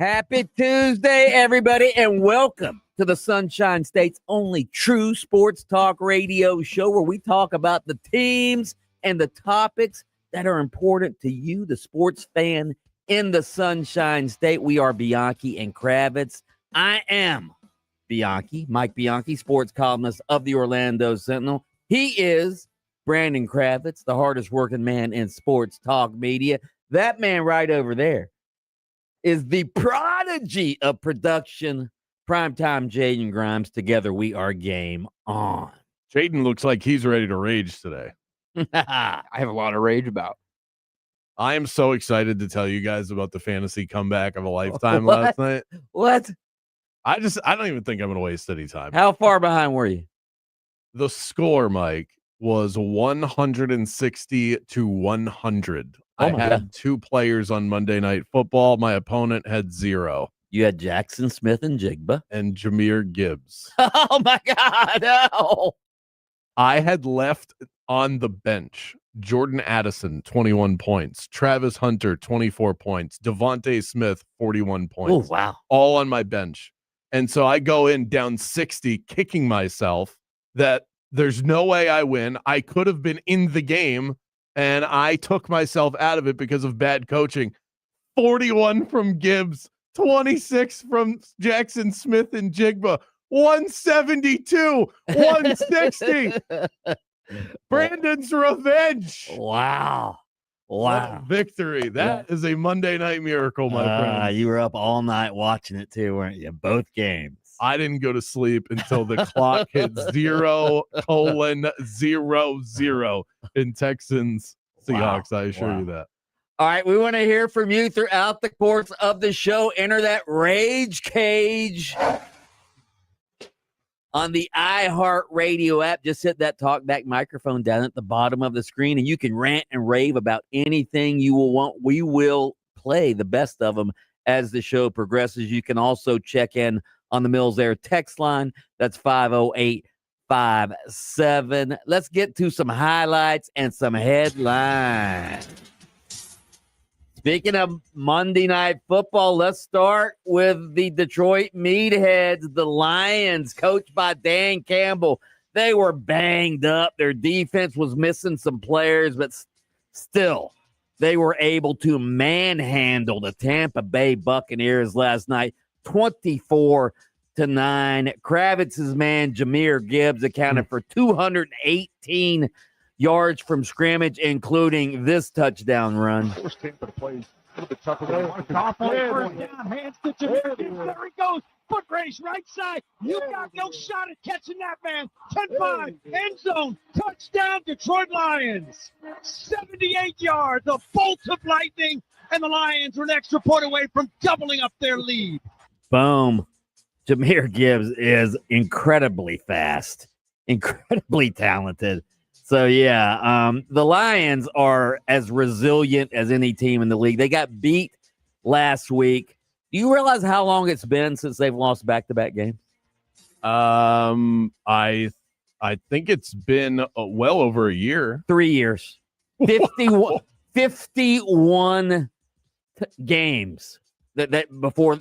Happy Tuesday, everybody, and welcome to the Sunshine State's only true sports talk radio show where we talk about the teams and the topics that are important to you, the sports fan in the Sunshine State. We are Bianchi and Kravitz. I am Bianchi, Mike Bianchi, sports columnist of the Orlando Sentinel. He is Brandon Kravitz, the hardest working man in sports talk media. That man right over there is the prodigy of production, primetime Jaden Grimes. Together we are game on. Jaden looks like he's ready to rage today. I have a lot of rage about. I am so excited to tell you guys about the fantasy comeback of a lifetime last night. What? I don't even think I'm going to waste any time. How far behind were you? The score, Mike, was 160 to 100. I had two players on Monday Night Football. My opponent had 0. You had Jackson Smith and Jigba. And Jahmyr Gibbs. Oh, my God, no. I had left on the bench Jordan Addison, 21 points. Travis Hunter, 24 points. Devontae Smith, 41 points. Oh, wow. All on my bench. And so I go in down 60, kicking myself that there's no way I win. I could have been in the game, and I took myself out of it because of bad coaching. 41 from Gibbs, 26 from Jackson Smith and Jigba, 172, 160. Brandon's revenge. Wow. What victory. That is a Monday night miracle, my friend. You were up all night watching it too, weren't you? Both games. I didn't go to sleep until the clock hit 0:00 in Texans Seahawks. I assure you that. All right, we want to hear from you throughout the course of the show. Enter that rage cage on the iHeartRadio app. Just hit that talkback microphone down at the bottom of the screen, and you can rant and rave about anything you will want. We will play the best of them as the show progresses. You can also check in on the Mills Air text line. That's 50857. Let's get to some highlights and some headlines. Speaking of Monday Night Football, let's start with the Detroit Meatheads, the Lions, coached by Dan Campbell. They were banged up. Their defense was missing some players, but still, they were able to manhandle the Tampa Bay Buccaneers last night, 24-9. Kravitz's man, Jahmyr Gibbs, accounted for 218 yards from scrimmage, including this touchdown run. First team for the plays. A little bit tougher. First down, hands to Jahmyr Gibbs. There he goes. Foot race, right side. You got no shot at catching that man. 10-5, end zone, touchdown, Detroit Lions. 78 yards, a bolt of lightning, and the Lions are an extra point away from doubling up their lead. Boom. Jahmyr Gibbs is incredibly fast, incredibly talented. So, the Lions are as resilient as any team in the league. They got beat last week. Do you realize how long it's been since they've lost back-to-back games? I think it's been well over a year. 3 years. 51 games that before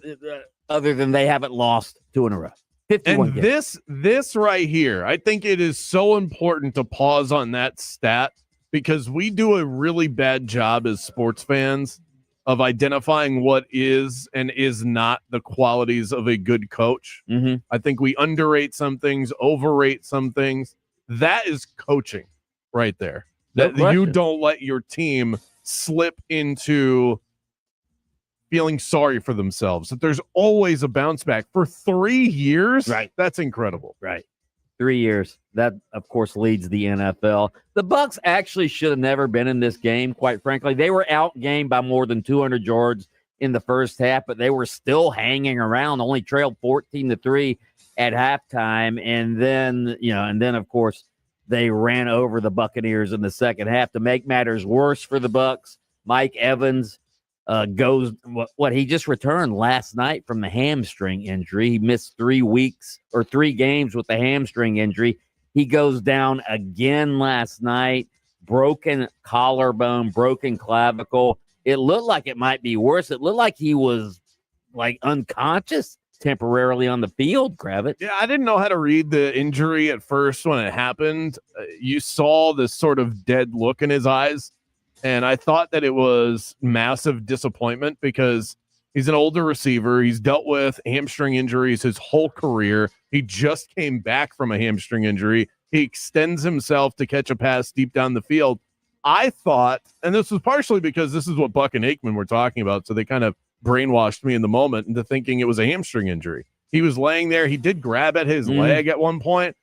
other than they haven't lost 2 in a row. 51 and games. This right here, I think it is so important to pause on that stat because we do a really bad job as sports fans of identifying what is and is not the qualities of a good coach. Mm-hmm. I think we underrate some things, overrate some things. That is coaching right there. That you don't let your team slip into feeling sorry for themselves, that there's always a bounce back for 3 years. Right. That's incredible. Right. 3 years. That, of course, leads the NFL. The Bucs actually should have never been in this game, quite frankly. They were outgained by more than 200 yards in the first half, but they were still hanging around, only trailed 14-3 at halftime. And then, of course, they ran over the Buccaneers in the second half. To make matters worse for the Bucs, Mike Evans he just returned last night from the hamstring injury. He missed 3 games with the hamstring injury. He goes down again last night, broken collarbone, broken clavicle. It looked like it might be worse. It looked like he was like unconscious temporarily on the field, Kravitz. Yeah, I didn't know how to read the injury at first when it happened. You saw this sort of dead look in his eyes, and I thought that it was massive disappointment because he's an older receiver. He's dealt with hamstring injuries his whole career. He just came back from a hamstring injury. He extends himself to catch a pass deep down the field. I thought, and this was partially because this is what Buck and Aikman were talking about, so they kind of brainwashed me in the moment into thinking it was a hamstring injury. He was laying there. He did grab at his leg at one point,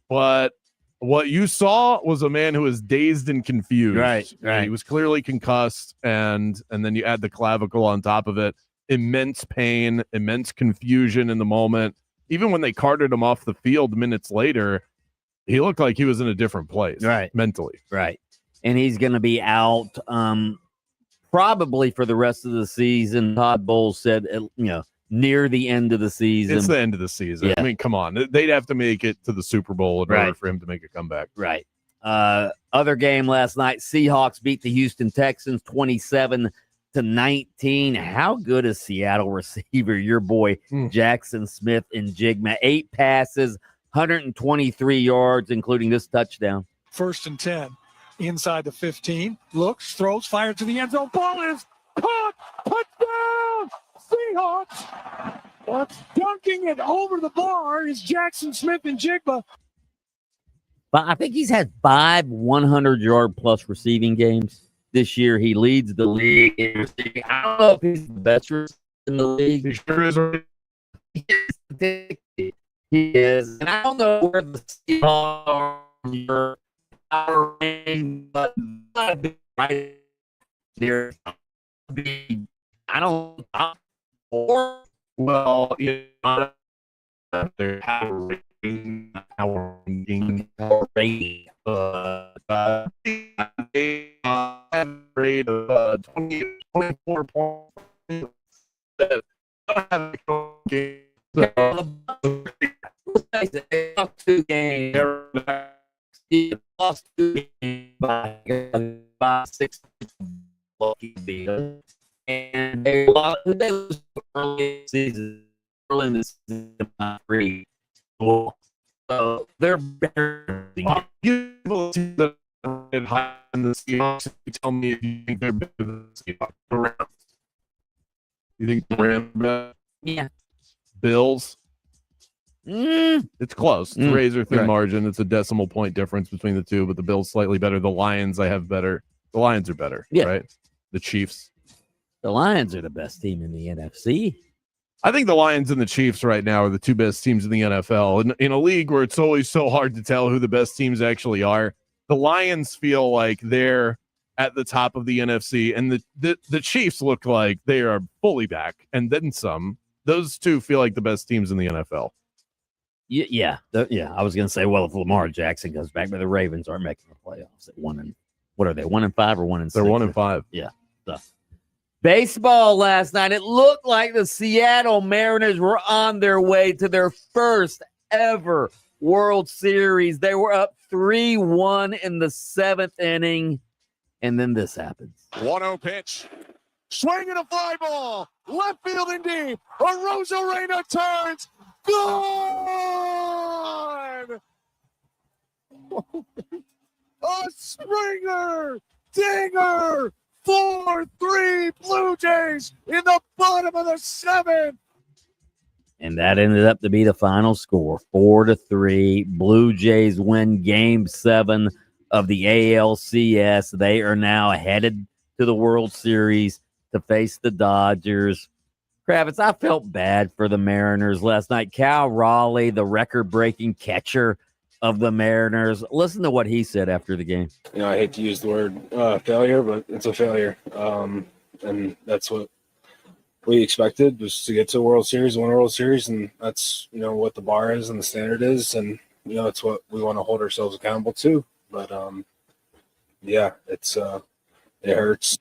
but what you saw was a man who was dazed and confused. Right. He was clearly concussed, and then you add the clavicle on top of it. Immense pain, immense confusion in the moment. Even when they carted him off the field minutes later, he looked like he was in a different place, mentally. Right. And he's going to be out probably for the rest of the season. Todd Bowles said, near the end of the season. It's the end of the season. Yeah. I mean, come on. They'd have to make it to the Super Bowl in order for him to make a comeback. Right. Other game last night, Seahawks beat the Houston Texans 27-19. How good is Seattle receiver, your boy, Jackson Smith and Jigma? 8 passes, 123 yards, including this touchdown. 1st and 10. Inside the 15. Looks, throws, fires to the end zone. Ball is caught. Touchdown! Seahawks! What's dunking it over the bar is Jackson Smith and Jigba. But I think he's had 5 100-yard plus receiving games this year. He leads the league in receiving. I don't know if he's the best receiver in the league. He sure is. He is. And I don't know where the Seahawks are in your power range, but right there. I don't know. Well, their power rating, rate of 24 points. Lost 2 games. Lost 2 games by 6. And they lost early in the season. Early in the season, 3. So they're better. You tell me if you think they're better than the Seahawks. You think the Rams are better? Yeah. Bills? It's close. It's a razor-thin margin. It's a decimal point difference between the two, but the Bills slightly better. The Lions, I have better. The Lions are better, right? The Chiefs. The Lions are the best team in the NFC. I think the Lions and the Chiefs right now are the 2 best teams in the NFL. In a league where it's always so hard to tell who the best teams actually are, the Lions feel like they're at the top of the NFC, and the Chiefs look like they are fully back, and then some. Those 2 feel like the best teams in the NFL. Yeah. I was going to say, well, if Lamar Jackson goes back, but the Ravens aren't making the playoffs at 1 what are they? 1-5 or 1-6? They're 1-5. Yeah. So. Baseball last night. It looked like the Seattle Mariners were on their way to their first ever World Series. They were up 3-1 in the 7th inning, and then this happens. 1-0 pitch. Swing and a fly ball. Left field and deep. Arozarena turns. Gone! A Springer! Dinger! 4-3 Blue Jays in the bottom of the 7th. And that ended up to be the final score, 4-3. Blue Jays win Game 7 of the ALCS. They are now headed to the World Series to face the Dodgers. Kravitz, I felt bad for the Mariners last night. Cal Raleigh, the record-breaking catcher of the Mariners. Listen to what he said after the game. I hate to use the word failure, but it's a failure. And that's what we expected, was to get to a World Series, win a World Series, and that's, what the bar is and the standard is, and, it's what we want to hold ourselves accountable to. But, it hurts.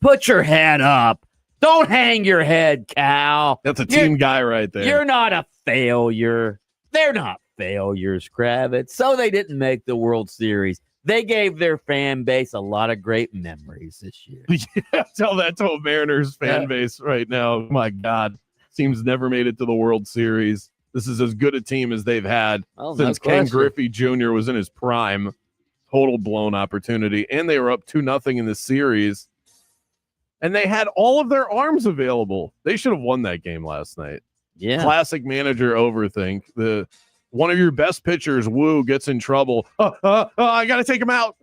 Put your head up. Don't hang your head, Cal. That's a team guy right there. You're not a failure. They're not failures, Kravitz. So they didn't make the World Series. They gave their fan base a lot of great memories this year. Yeah, tell that to a Mariners fan base right now. My God. team's never made it to the World Series. This is as good a team as they've had since no Ken question. Griffey Jr. was in his prime. Total blown opportunity. And they were up 2-0 in the series. And they had all of their arms available. They should have won that game last night. Yeah. Classic manager overthink. One of your best pitchers, Wu, gets in trouble. I got to take him out.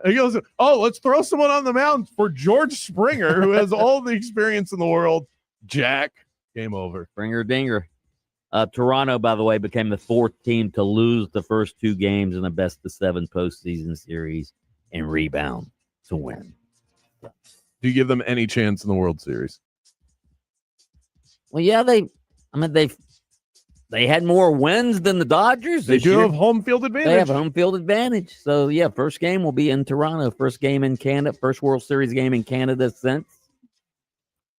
He goes, let's throw someone on the mound for George Springer, who has all the experience in the world. Jack, game over. Springer dinger. Toronto, by the way, became the fourth team to lose the first two games in the best-of-7 postseason series and rebound to win. Do you give them any chance in the World Series? Well, yeah, they had more wins than the Dodgers. They do have home field advantage. They have home field advantage. So, yeah, first game will be in Toronto. First game in Canada. First World Series game in Canada since.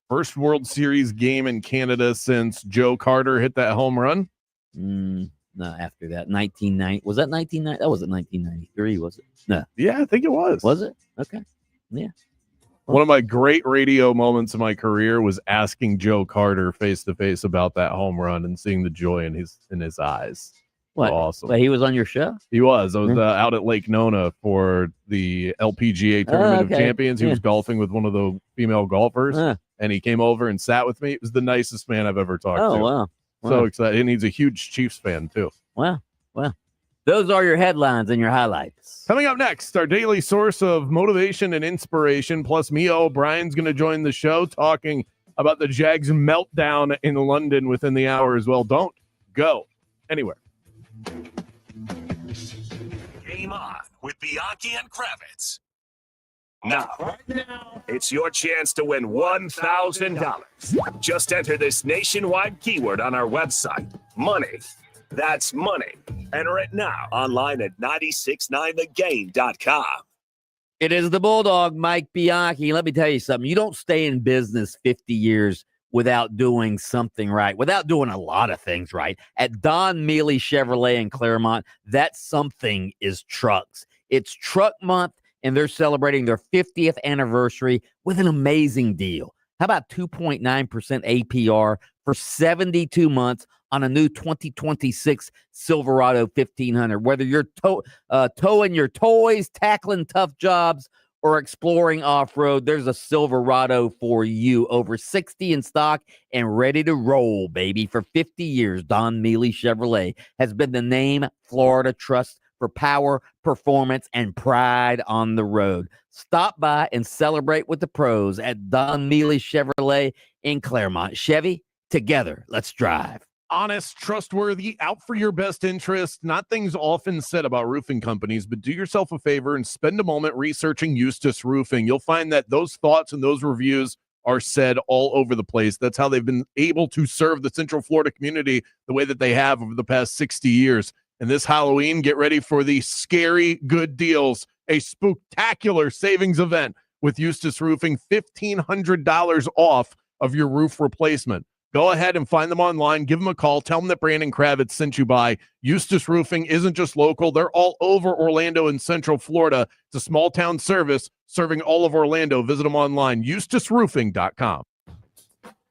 First World Series game in Canada since Joe Carter hit that home run? No, after that. 1990. Was that 1990? That wasn't 1993, was it? No. Yeah, I think it was. Was it? Okay. Yeah. One of my great radio moments in my career was asking Joe Carter face to face about that home run and seeing the joy in his eyes. What? Awesome. Well, he was on your show? He was. I was out at Lake Nona for the LPGA Tournament of Champions. He was golfing with one of the female golfers, and he came over and sat with me. It was the nicest man I've ever talked to. Oh, wow. So excited. And he's a huge Chiefs fan, too. Wow. Those are your headlines and your highlights. Coming up next, our daily source of motivation and inspiration, plus Mia O'Brien's going to join the show talking about the Jags' meltdown in London within the hour as well. Don't go anywhere. Game on with Bianchi and Kravitz. Now, it's your chance to win $1,000. Just enter this nationwide keyword on our website, money. That's money. Enter it now online at 969thegame.com. It is the Bulldog, Mike Bianchi. Let me tell you something. You don't stay in business 50 years without doing something right, without doing a lot of things right. At Don Mealy Chevrolet in Claremont, that something is trucks. It's truck month, and they're celebrating their 50th anniversary with an amazing deal. How about 2.9% APR for 72 months on a new 2026 Silverado 1500? Whether you're towing your toys, tackling tough jobs, or exploring off-road, there's a Silverado for you. Over 60 in stock and ready to roll, baby. For 50 years, Don Mealy Chevrolet has been the name Florida trusts for power, performance, and pride on the road. Stop by and celebrate with the pros at Don Mealy Chevrolet in Claremont. Chevy, together, let's drive. Honest, trustworthy, out for your best interest. Not things often said about roofing companies, but do yourself a favor and spend a moment researching Eustace Roofing. You'll find that those thoughts and those reviews are said all over the place. That's how they've been able to serve the Central Florida community the way that they have over the past 60 years. And this Halloween, get ready for the scary good deals, a spooktacular savings event with Eustace Roofing, $1,500 off of your roof replacement. Go ahead and find them online. Give them a call. Tell them that Brandon Kravitz sent you by. Eustace Roofing isn't just local. They're all over Orlando and Central Florida. It's a small town service serving all of Orlando. Visit them online, eustaceroofing.com.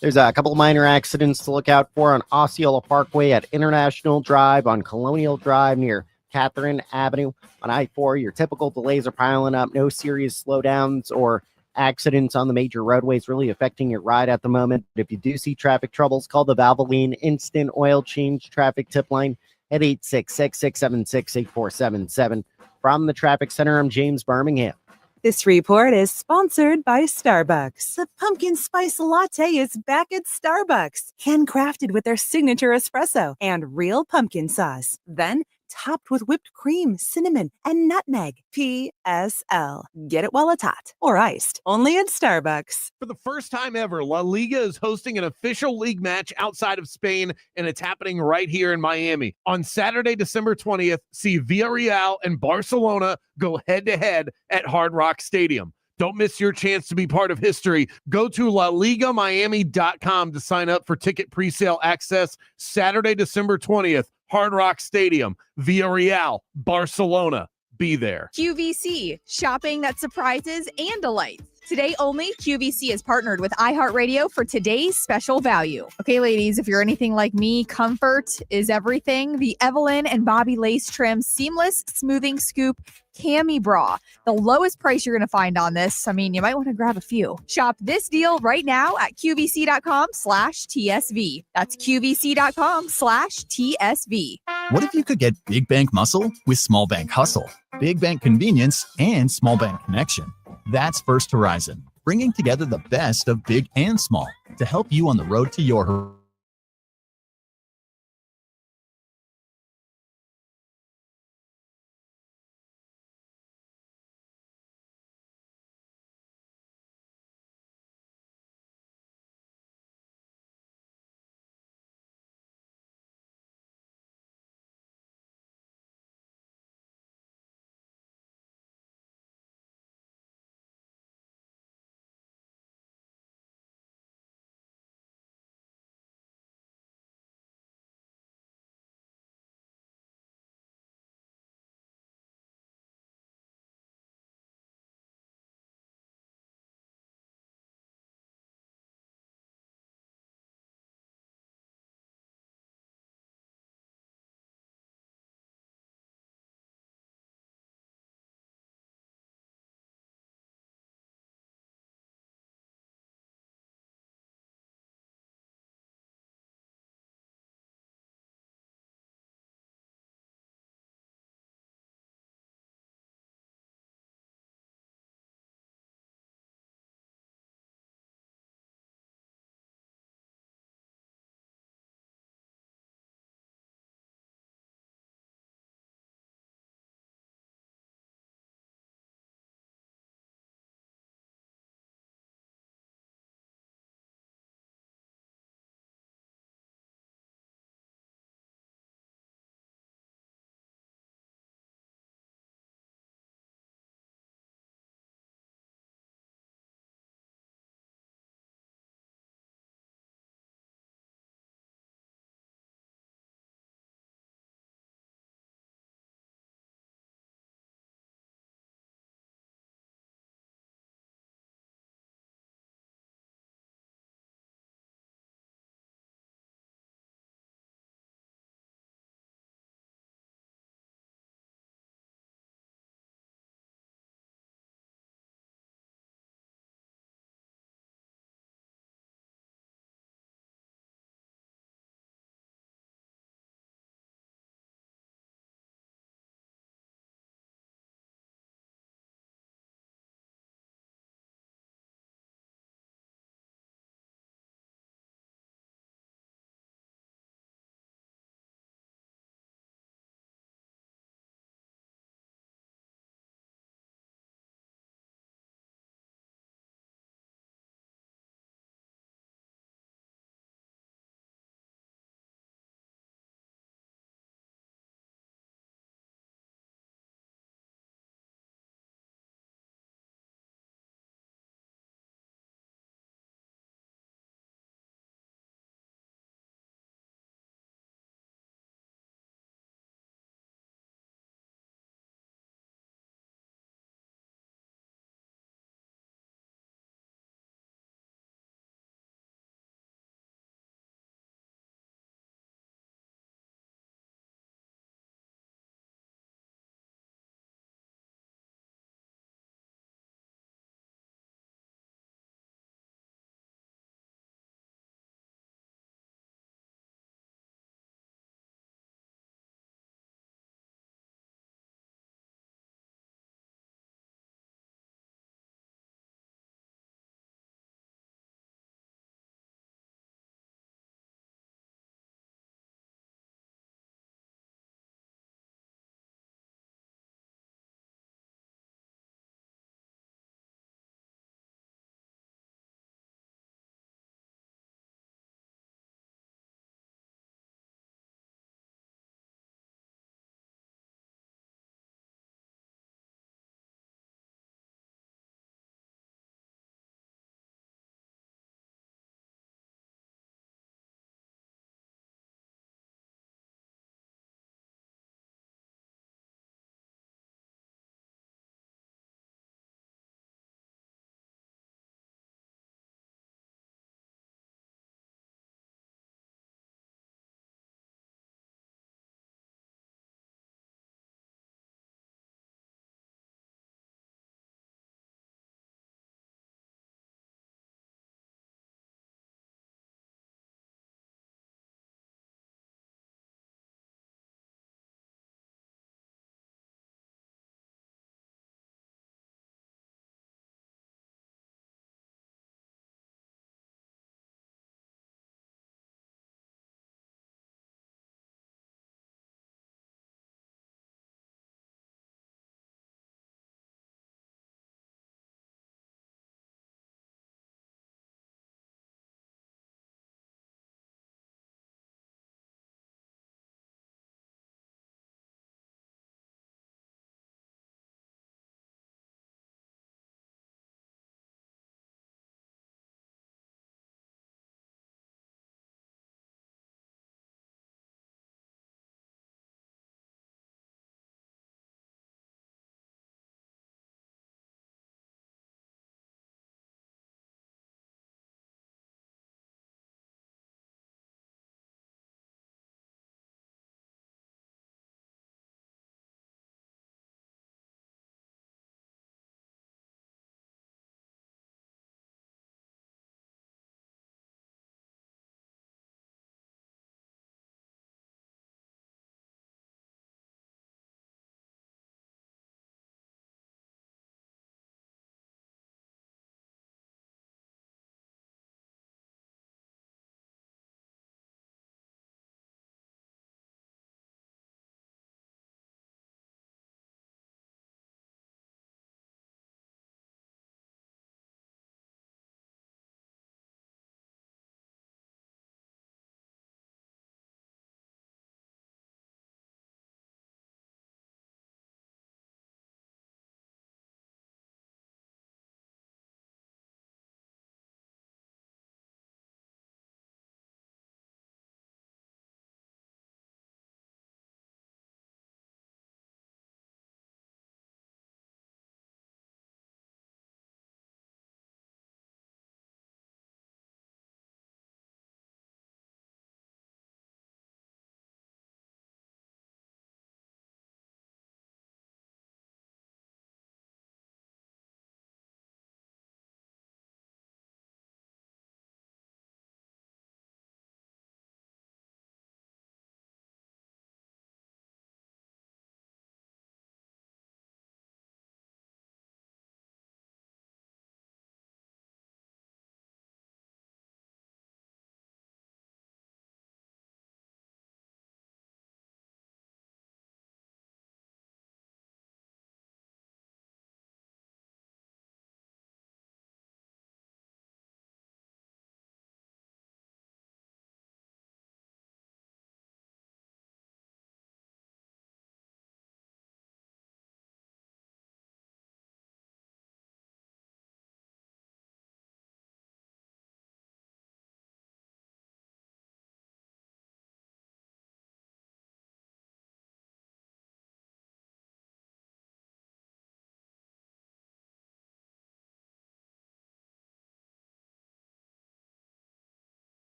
There's a couple of minor accidents to look out for on Osceola Parkway at International Drive, on Colonial Drive near Catherine Avenue. On I-4, your typical delays are piling up. No serious slowdowns or accidents on the major roadways really affecting your ride at the moment. If you do see traffic troubles, call the Valvoline Instant Oil Change Traffic Tip Line at 866-676-8477. From the Traffic Center, I'm James Birmingham. This report is sponsored by Starbucks. The pumpkin spice latte is back at Starbucks, handcrafted with their signature espresso and real pumpkin sauce. Then topped with whipped cream, cinnamon, and nutmeg. PSL. Get it while it's hot or iced. Only at Starbucks. For the first time ever, La Liga is hosting an official league match outside of Spain, and it's happening right here in Miami. On Saturday, December 20th, see Villarreal and Barcelona go head-to-head at Hard Rock Stadium. Don't miss your chance to be part of history. Go to LaLigaMiami.com to sign up for ticket presale access Saturday, December 20th. Hard Rock Stadium, Villarreal, Barcelona. Be there. QVC, shopping that surprises and delights. Today only, QVC is partnered with iHeartRadio for today's special value. Okay, ladies, if you're anything like me, comfort is everything. The Evelyn and Bobby Lace Trim Seamless Smoothing Scoop Cami Bra. The lowest price you're going to find on this. I mean, you might want to grab a few. Shop this deal right now at QVC.com/TSV. That's QVC.com/TSV. What if you could get big bank muscle with small bank hustle, big bank convenience, and small bank connection? That's First Horizon, bringing together the best of big and small to help you on the road to your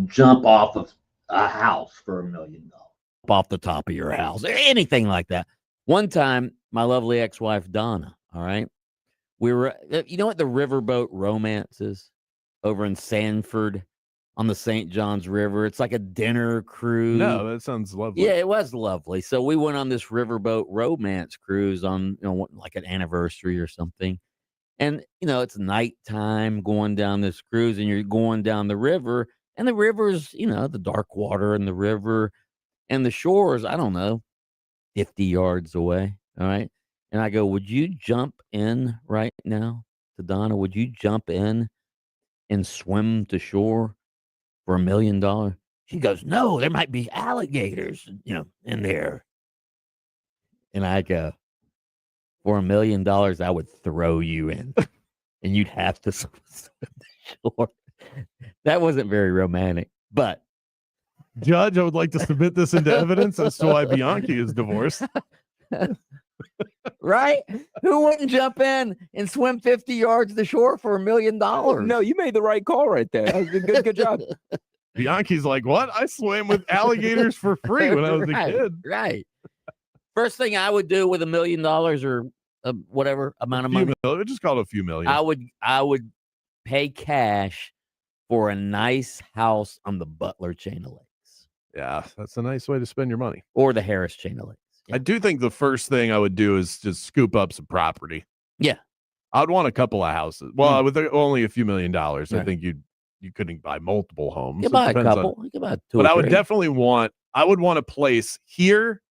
jump off of a house for $1 million. Off the top of your house, anything like that. One time, my lovely ex-wife, Donna, all right, we were, you know what the riverboat romance is over in Sanford on the St. Johns River? It's like a dinner cruise. No, that sounds lovely. Yeah, it was lovely. So we went on this riverboat romance cruise on, like an anniversary or something. And, it's nighttime going down this cruise and you're going down the river, and the river's, the dark water in the river and the shores, I don't know, 50 yards away. All right. And I go, would you jump in right now to Donna? Would you jump in and swim to shore for $1 million? She goes, no, there might be alligators, in there. And I go, for $1 million, I would throw you in and you'd have to swim to shore. That wasn't very romantic, but. Judge, I would like to submit this into evidence as to why Bianchi is divorced. Right? Who wouldn't jump in and swim 50 yards to shore for $1 million? No, you made the right call right there. That was good job. Bianchi's like, what? I swam with alligators for free when I was a kid. Right. First thing I would do with $1 million or whatever amount of money, just call it a few million. I would pay cash for a nice house on the Butler Chain of Lakes. Yeah, that's a nice way to spend your money. Or the Harris Chain of Lakes. Yeah. I do think the first thing I would do is just scoop up some property. Yeah. I'd want a couple of houses. Well, with only a few $1 million, right. I think you couldn't buy multiple homes. You buy a couple. You can buy two. But I would three. definitely want a place here,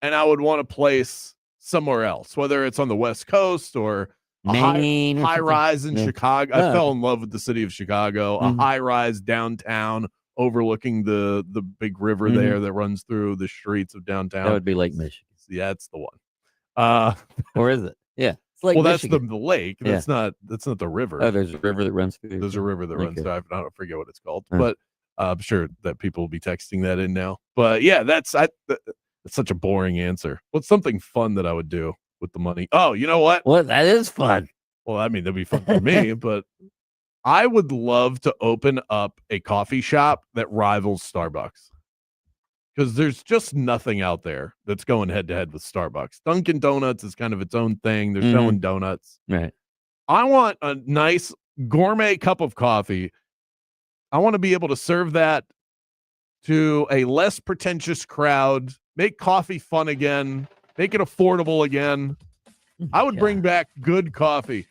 and I would want a place somewhere else, whether it's on the West Coast or Maine, high rise in Chicago. I fell in love with the city of Chicago. A high rise downtown overlooking the big river there that runs through the streets of downtown. That would be Lake Michigan. Yeah, that's the one. Or is it? Yeah. It's Lake Michigan. That's the lake. Yeah. That's not the river. Oh, there's a river that runs through. There's a river that runs through. I don't forget what it's called, Huh. but I'm sure that people will be texting that in now. But yeah, that's such a boring answer. What's something fun that I would do with the money? Oh, you know what? Well, that is fun. Well, I mean, that'd be fun for me, but I would love to open up a coffee shop that rivals Starbucks, because there's just nothing out there that's going head to head with Starbucks. Dunkin' Donuts is kind of its own thing. They're selling donuts. Right. I want a nice gourmet cup of coffee. I want to be able to serve that to a less pretentious crowd, make coffee fun again, make it affordable again. I would bring back good coffee.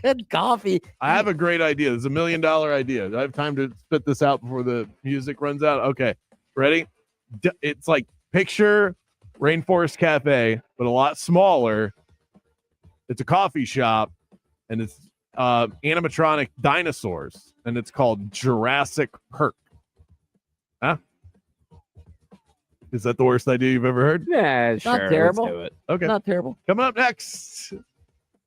Good coffee. I have a great idea. There's $1 million idea. I have time to spit this out before the music runs out. Okay, ready? It's like picture Rainforest Cafe, but a lot smaller. It's a coffee shop, and it's animatronic dinosaurs, and it's called Jurassic Park. Huh? Is that the worst idea you've ever heard? Yeah, sure. Not terrible. Let's do it. Okay. Not terrible. Coming up next,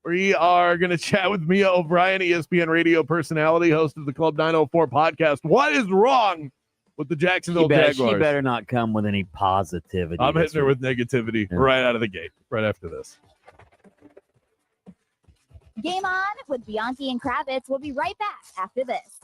we are going to chat with Mia O'Brien, ESPN radio personality, host of the Club 904 podcast. What is wrong with the Jacksonville Jaguars? She better not come with any positivity. I'm hitting her with negativity right out of the gate, right after this. Game on with Bianchi and Kravitz. We'll be right back after this.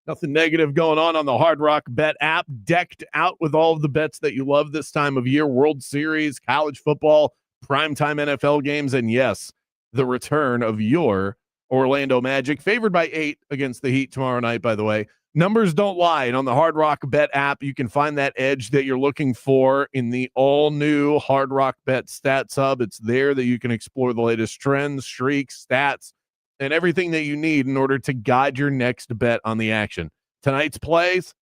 Nothing negative going on the Hard Rock Bet app. Decked out with all of the bets that you love this time of year. World Series, college football, primetime NFL games, and yes, the return of your Orlando Magic. Favored by 8 against the Heat tomorrow night, by the way. Numbers don't lie. And on the Hard Rock Bet app, you can find that edge that you're looking for in the all-new Hard Rock Bet Stats Hub. It's there that you can explore the latest trends, streaks, stats, and everything that you need in order to guide your next bet on the action. Tonight's plays,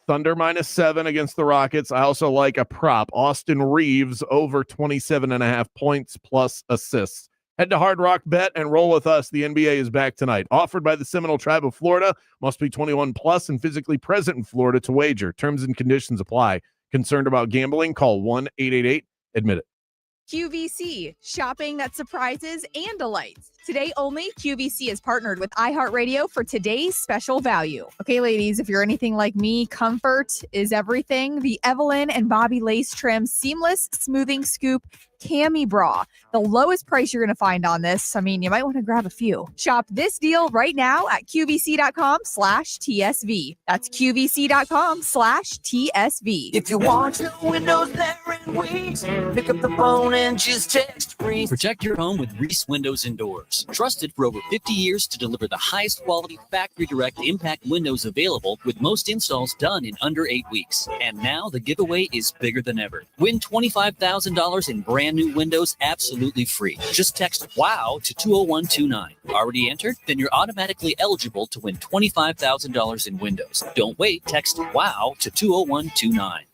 Thunder -7 against the Rockets. I also like a prop, Austin Reeves over 27.5 points plus assists. Head to Hard Rock Bet and roll with us. The NBA is back tonight. Offered by the Seminole Tribe of Florida. Must be 21 plus and physically present in Florida to wager. Terms and conditions apply. Concerned about gambling? Call 1-888-ADMIT-IT. QVC, shopping that surprises and delights. Today only, QVC is partnered with iHeartRadio for today's special value. Okay, ladies, if you're anything like me, comfort is everything. The Evelyn and Bobby Lace Trim Seamless Smoothing Scoop cami bra. The lowest price you're going to find on this. I mean, you might want to grab a few. Shop this deal right now at QVC.com/TSV. That's QVC.com/TSV. If you want your windows there in weeks, pick up the phone and just text Reese. Protect your home with Reese Windows and Doors. Trusted for over 50 years to deliver the highest quality factory direct impact windows available, with most installs done in under 8 weeks. And now the giveaway is bigger than ever. Win $25,000 in brand new windows absolutely free. Just text WOW to 20129. Already entered? Then you're automatically eligible to win $25,000 in windows. Don't wait. Text WOW to 20129.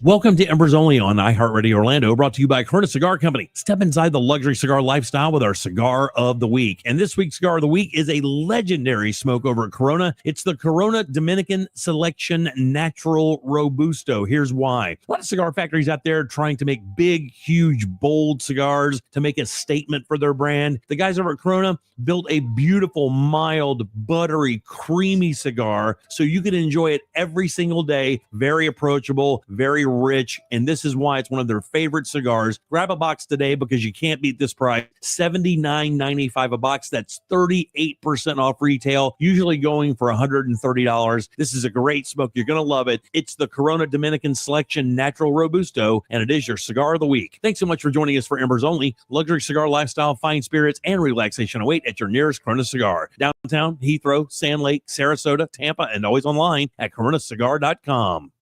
Welcome to Embers Only on iHeartRadio Orlando, brought to you by Corona Cigar Company. Step inside the luxury cigar lifestyle with our Cigar of the Week. And this week's Cigar of the Week is a legendary smoke over at Corona. It's the Corona Dominican Selection Natural Robusto. Here's why. A lot of cigar factories out there trying to make big, huge, bold cigars to make a statement for their brand. The guys over at Corona built a beautiful, mild, buttery, creamy cigar so you can enjoy it every single day. Very approachable, very rich, and this is why it's one of their favorite cigars. Grab a box today because you can't beat this price. $79.95 a box. That's 38% off retail, usually going for $130. This is a great smoke. You're going to love it. It's the Corona Dominican Selection Natural Robusto, and it is your Cigar of the Week. Thanks so much for joining us for Embers Only. Luxury cigar lifestyle, fine spirits, and relaxation await at your nearest Corona Cigar. Downtown, Heathrow, Sand Lake, Sarasota, Tampa, and always online at coronacigar.com.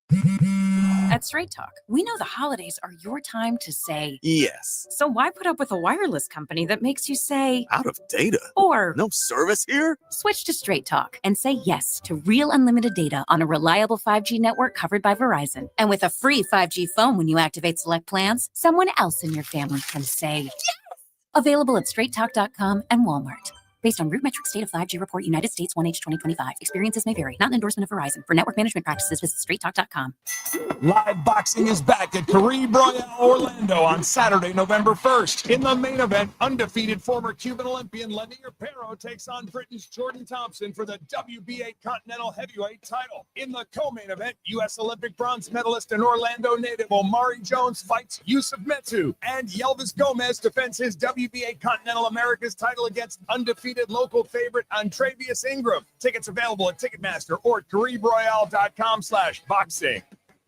At Straight Talk, we know the holidays are your time to say yes. So why put up with a wireless company that makes you say out of data or no service here? Switch to Straight Talk and say yes to real unlimited data on a reliable 5G network covered by Verizon. And with a free 5G phone when you activate select plans, someone else in your family can say yes. Available at straighttalk.com and Walmart. Based on RootMetrics State of 5G Report, United States 1H 2025. Experiences may vary. Not an endorsement of Verizon. For network management practices, visit straighttalk.com. Live boxing is back at Caribe Royale Orlando on Saturday, November 1st. In the main event, undefeated former Cuban Olympian Lanier Perro takes on Britain's Jordan Thompson for the WBA Continental Heavyweight title. In the co-main event, U.S. Olympic bronze medalist and Orlando native Omari Jones fights Yusuf Metu, and Yelvis Gomez defends his WBA Continental Americas title against undefeated local favorite Antrevious Ingram. Tickets available at Ticketmaster or at CaribeRoyale.com/boxing.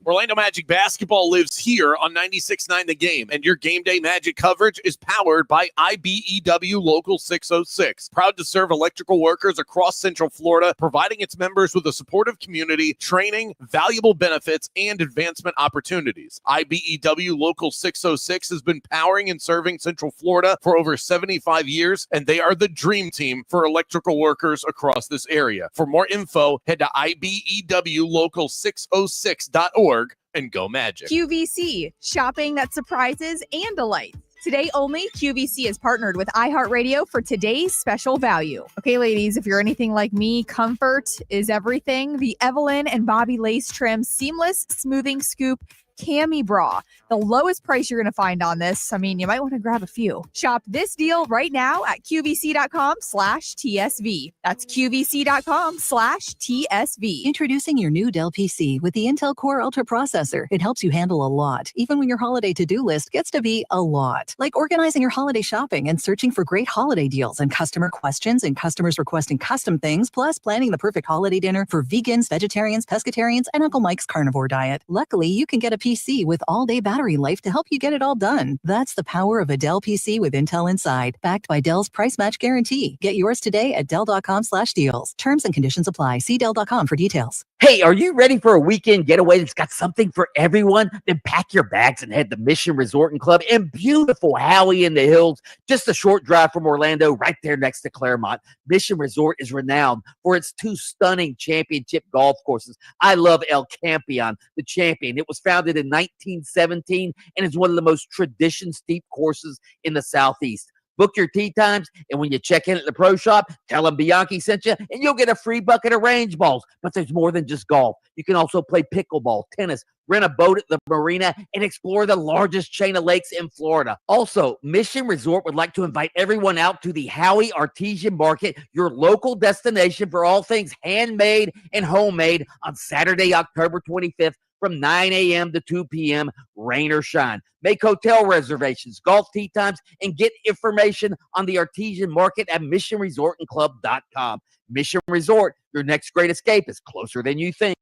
Orlando Magic basketball lives here on 96.9 The Game, and your game day Magic coverage is powered by IBEW Local 606. Proud to serve electrical workers across Central Florida, providing its members with a supportive community, training, valuable benefits, and advancement opportunities. IBEW Local 606 has been powering and serving Central Florida for over 75 years, and they are the dream team for electrical workers across this area. For more info, head to IBEWLocal606.org and go Magic. QVC, shopping that surprises and delights. Today only, QVC is partnered with iHeartRadio for today's special value. Okay, ladies, if you're anything like me, comfort is everything. The Evelyn and Bobby Lace Trim Seamless Smoothing Scoop cami bra. The lowest price you're going to find on this. I mean, you might want to grab a few. Shop this deal right now at QVC.com/TSV. That's QVC.com/TSV. Introducing your new Dell PC with the Intel Core Ultra processor. It helps you handle a lot, even when your holiday to-do list gets to be a lot. Like organizing your holiday shopping and searching for great holiday deals and customer questions and customers requesting custom things, plus planning the perfect holiday dinner for vegans, vegetarians, pescatarians, and Uncle Mike's carnivore diet. Luckily, you can get a PC with all-day battery life to help you get it all done. That's the power of a Dell PC with Intel inside, backed by Dell's price match guarantee. Get yours today at Dell.com/deals. Terms and conditions apply. See Dell.com for details. Hey, are you ready for a weekend getaway that's got something for everyone? Then pack your bags and head to Mission Resort and Club in beautiful Howey in the Hills, just a short drive from Orlando, right there next to Claremont. Mission Resort is renowned for its 2 stunning championship golf courses. I love El Campeon, the Champion. It was founded in 1917 and is one of the most tradition-steeped courses in the Southeast. Book your tee times, and when you check in at the pro shop, tell them Bianchi sent you, and you'll get a free bucket of range balls. But there's more than just golf. You can also play pickleball, tennis, rent a boat at the marina, and explore the largest chain of lakes in Florida. Also, Mission Resort would like to invite everyone out to the Howey Artesian Market, your local destination for all things handmade and homemade, on Saturday, October 25th from 9 a.m. to 2 p.m., rain or shine. Make hotel reservations, golf tee times, and get information on the Artesian Market at missionresortandclub.com. Mission Resort, your next great escape is closer than you think.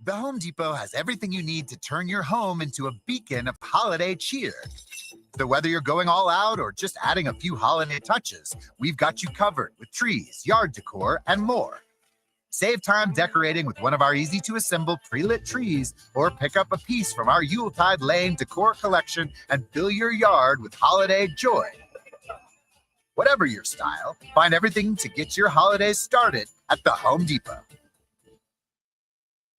The Home Depot has everything you need to turn your home into a beacon of holiday cheer. So whether you're going all out or just adding a few holiday touches, we've got you covered with trees, yard decor, and more. Save time decorating with one of our easy-to-assemble pre-lit trees, or pick up a piece from our Yuletide Lane decor collection and fill your yard with holiday joy. Whatever your style, find everything to get your holidays started at the Home Depot.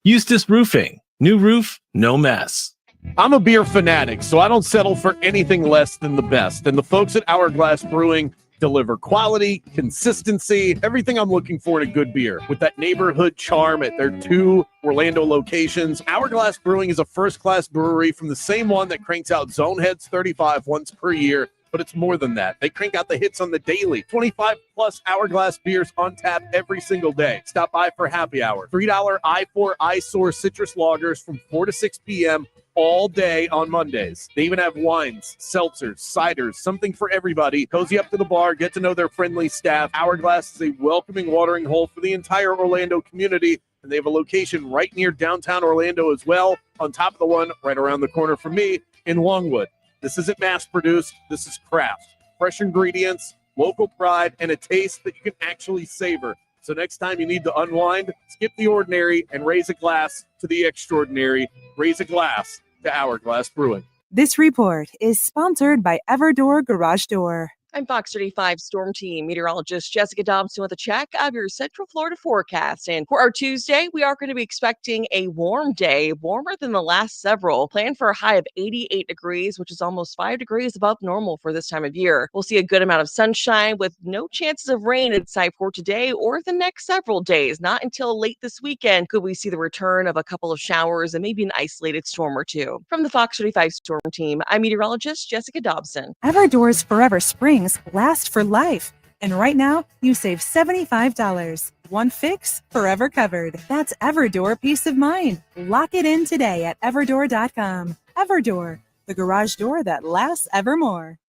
Eustace Roofing. New roof, no mess. I'm a beer fanatic, so I don't settle for anything less than the best. And the folks at Hourglass Brewing deliver quality, consistency, everything I'm looking for in a good beer. With that neighborhood charm at their 2 Orlando locations, Hourglass Brewing is a first-class brewery from the same one that cranks out Zoneheads 35 once per year. But it's more than that. They crank out the hits on the daily. 25-plus Hourglass beers on tap every single day. Stop by for happy hour. $3 I4 iSource citrus lagers from 4 to 6 p.m. all day on Mondays. They even have wines, seltzers, ciders, something for everybody. Cozy up to the bar, get to know their friendly staff. Hourglass is a welcoming watering hole for the entire Orlando community, and they have a location right near downtown Orlando as well, on top of the one right around the corner from me in Longwood. This isn't mass-produced. This is craft. Fresh ingredients, local pride, and a taste that you can actually savor. So next time you need to unwind, skip the ordinary and raise a glass to the extraordinary. Raise a glass to Hourglass Brewing. This report is sponsored by Everdore Garage Door. I'm Fox 35 Storm Team meteorologist Jessica Dobson with a check of your Central Florida forecast. And for our Tuesday, we are going to be expecting a warm day, warmer than the last several. Plan for a high of 88 degrees, which is almost 5 degrees above normal for this time of year. We'll see a good amount of sunshine with no chances of rain in sight for today or the next several days. Not until late this weekend could we see the return of a couple of showers and maybe an isolated storm or two. From the Fox 35 Storm Team, I'm meteorologist Jessica Dobson. Everdore's Forever Springs last for life. And right now, you save $75. One fix, forever covered. That's Everdore Peace of Mind. Lock it in today at Everdore.com. Everdore, the garage door that lasts evermore.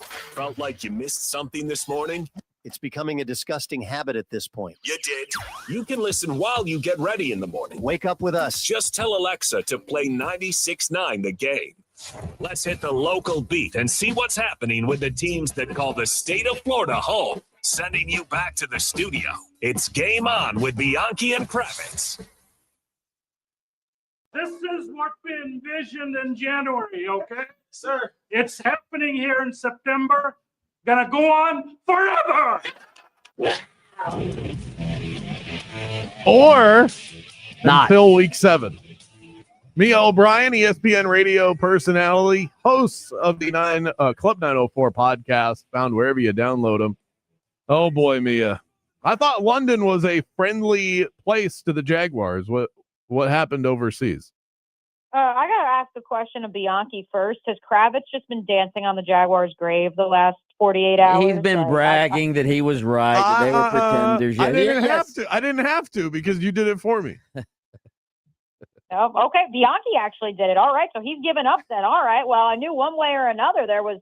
Felt like you missed something this morning? It's becoming a disgusting habit at this point. You did. You can listen while you get ready in the morning. Wake up with us. Just tell Alexa to play 96.9 The Game. Let's hit the local beat and see what's happening with the teams that call the state of Florida home. Sending you back to the studio. It's Game On with Bianchi and Kravitz. This is what we envisioned in January, okay? Sir. It's happening here in September. Gonna go on forever. Or Not. until week 7. Mia O'Brien, ESPN radio personality, host of the Club 904 podcast, found wherever you download them. Oh boy, Mia. I thought London was a friendly place to the Jaguars. What happened overseas? I got to ask the question of Bianchi first. Has Kravitz just been dancing on the Jaguars' grave the last 48 hours? He's been bragging that he was right, that they were pretenders. I didn't have to because you did it for me. Oh, okay, Bianchi actually did it. All right, so he's given up then. All right, well, I knew one way or another there was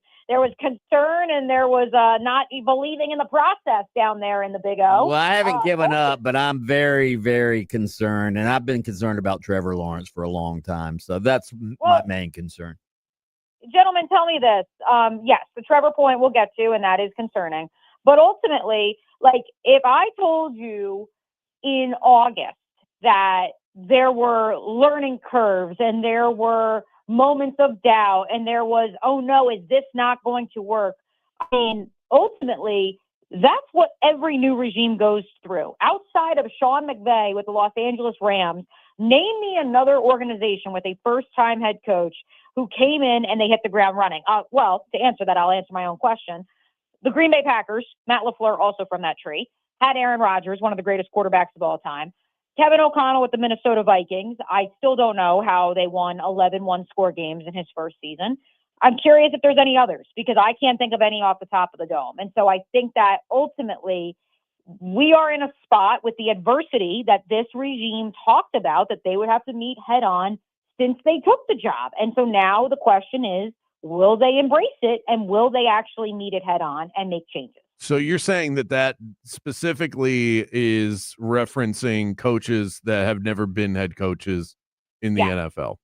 concern and there was not believing in the process down there in the Big O. Well, I haven't given up, but I'm very, very concerned, and I've been concerned about Trevor Lawrence for a long time, so that's my main concern. Gentlemen, tell me this. Yes, the Trevor point we'll get to, and that is concerning. But ultimately, like, if I told you in August that there were learning curves and there were moments of doubt and there was, oh no, is this not going to work? I mean, ultimately, that's what every new regime goes through. Outside of Sean McVay with the Los Angeles Rams, name me another organization with a first-time head coach who came in and they hit the ground running. Well, to answer that, I'll answer my own question. The Green Bay Packers, Matt LaFleur, also from that tree, had Aaron Rodgers, one of the greatest quarterbacks of all time. Kevin O'Connell with the Minnesota Vikings. I still don't know how they won 11 one-score games in his first season. I'm curious if there's any others because I can't think of any off the top of the dome. And so I think that ultimately we are in a spot with the adversity that this regime talked about that they would have to meet head on since they took the job. And so now the question is, will they embrace it and will they actually meet it head on and make changes? So you're saying that specifically is referencing coaches that have never been head coaches in the NFL.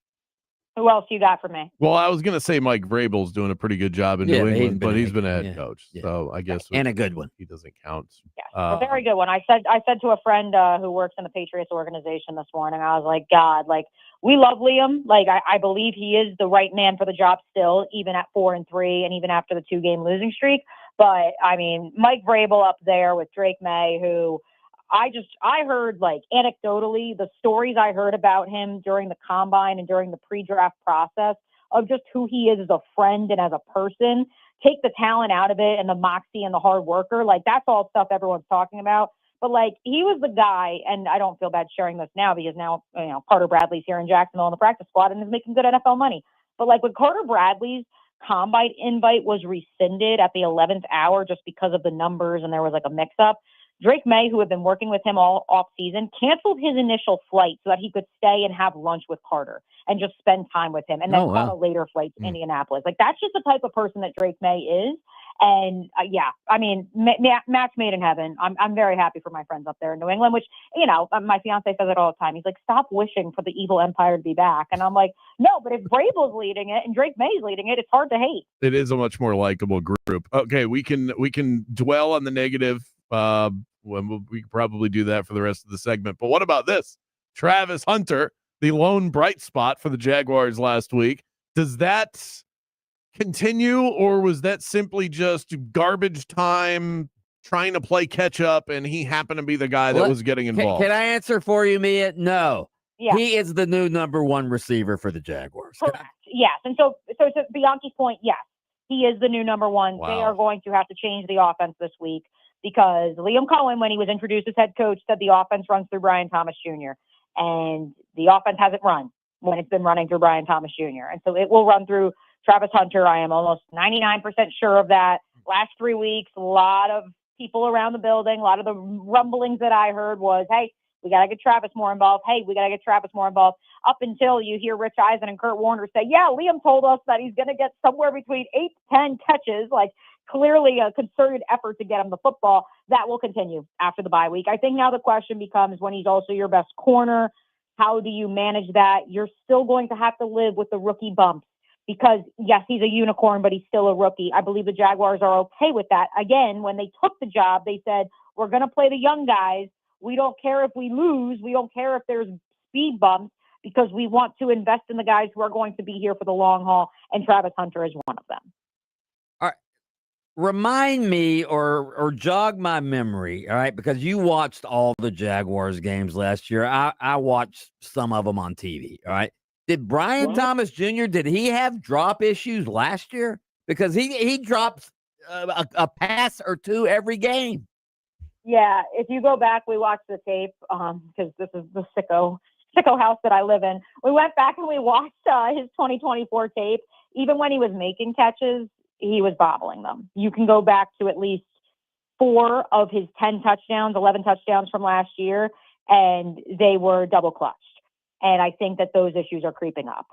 Who else you got for me? Well, I was going to say Mike Vrabel's doing a pretty good job in New England, but he's been a head yeah, coach. So I guess and a good one. He doesn't count. A very good one. I said to a friend who works in the Patriots organization this morning, I was like, God, like, we love Liam. Like, I believe he is the right man for the job still, even at 4-3 and even after the 2-game losing streak. But I mean, Mike Vrabel up there with Drake May, who I heard, like, anecdotally, the stories I heard about him during the combine and during the pre-draft process of just who he is as a friend and as a person. Take the talent out of it and the moxie and the hard worker. Like, that's all stuff everyone's talking about. But, like, he was the guy, and I don't feel bad sharing this now because now, Carter Bradley's here in Jacksonville in the practice squad and is making good NFL money. But, like, when Carter Bradley's combine invite was rescinded at the 11th hour just because of the numbers and there was, like, a mix-up, Drake May, who had been working with him all off-season, canceled his initial flight so that he could stay and have lunch with Carter and just spend time with him and then call a later flight to Indianapolis. Like, that's just the type of person that Drake May is. And, I mean, match made in heaven. I'm very happy for my friends up there in New England, which, my fiance says it all the time. He's like, stop wishing for the evil empire to be back. And I'm like, no, but if Vrabel's leading it and Drake May's leading it, it's hard to hate. It is a much more likable group. Okay, we can dwell on the negative. We could probably do that for the rest of the segment. But what about this? Travis Hunter, the lone bright spot for the Jaguars last week. Does that continue, or was that simply just garbage time trying to play catch up and he happened to be the guy that was getting involved? Can I answer for you, Mia? No. Yeah. He is the new number one receiver for the Jaguars. Correct. Yes. And so to Bianchi's point, yes, he is the new number one. Wow. They are going to have to change the offense this week because Liam Cohen, when he was introduced as head coach, said the offense runs through Brian Thomas Jr. And the offense hasn't run when it's been running through Brian Thomas Jr. And so it will run through Travis Hunter. I am almost 99% sure of that. Last 3 weeks, a lot of people around the building, a lot of the rumblings that I heard was, hey, we got to get Travis more involved. Hey, we got to get Travis more involved. Up until you hear Rich Eisen and Kurt Warner say, yeah, Liam told us that he's going to get somewhere between 8 to 10 catches, like clearly a concerted effort to get him the football. That will continue after the bye week. I think now the question becomes when he's also your best corner, how do you manage that? You're still going to have to live with the rookie bumps. Because, yes, he's a unicorn, but he's still a rookie. I believe the Jaguars are okay with that. Again, when they took the job, they said, we're going to play the young guys. We don't care if we lose. We don't care if there's speed bumps because we want to invest in the guys who are going to be here for the long haul, and Travis Hunter is one of them. All right. Remind me or jog my memory, all right, because you watched all the Jaguars games last year. I watched some of them on TV, all right? Did Brian Thomas Jr., did he have drop issues last year? Because he drops a pass or two every game. Yeah, if you go back, we watched the tape because this is the sicko house that I live in. We went back and we watched his 2024 tape. Even when he was making catches, he was bobbling them. You can go back to at least 4 of his 10 touchdowns, 11 touchdowns from last year, and they were double clutched. And I think that those issues are creeping up.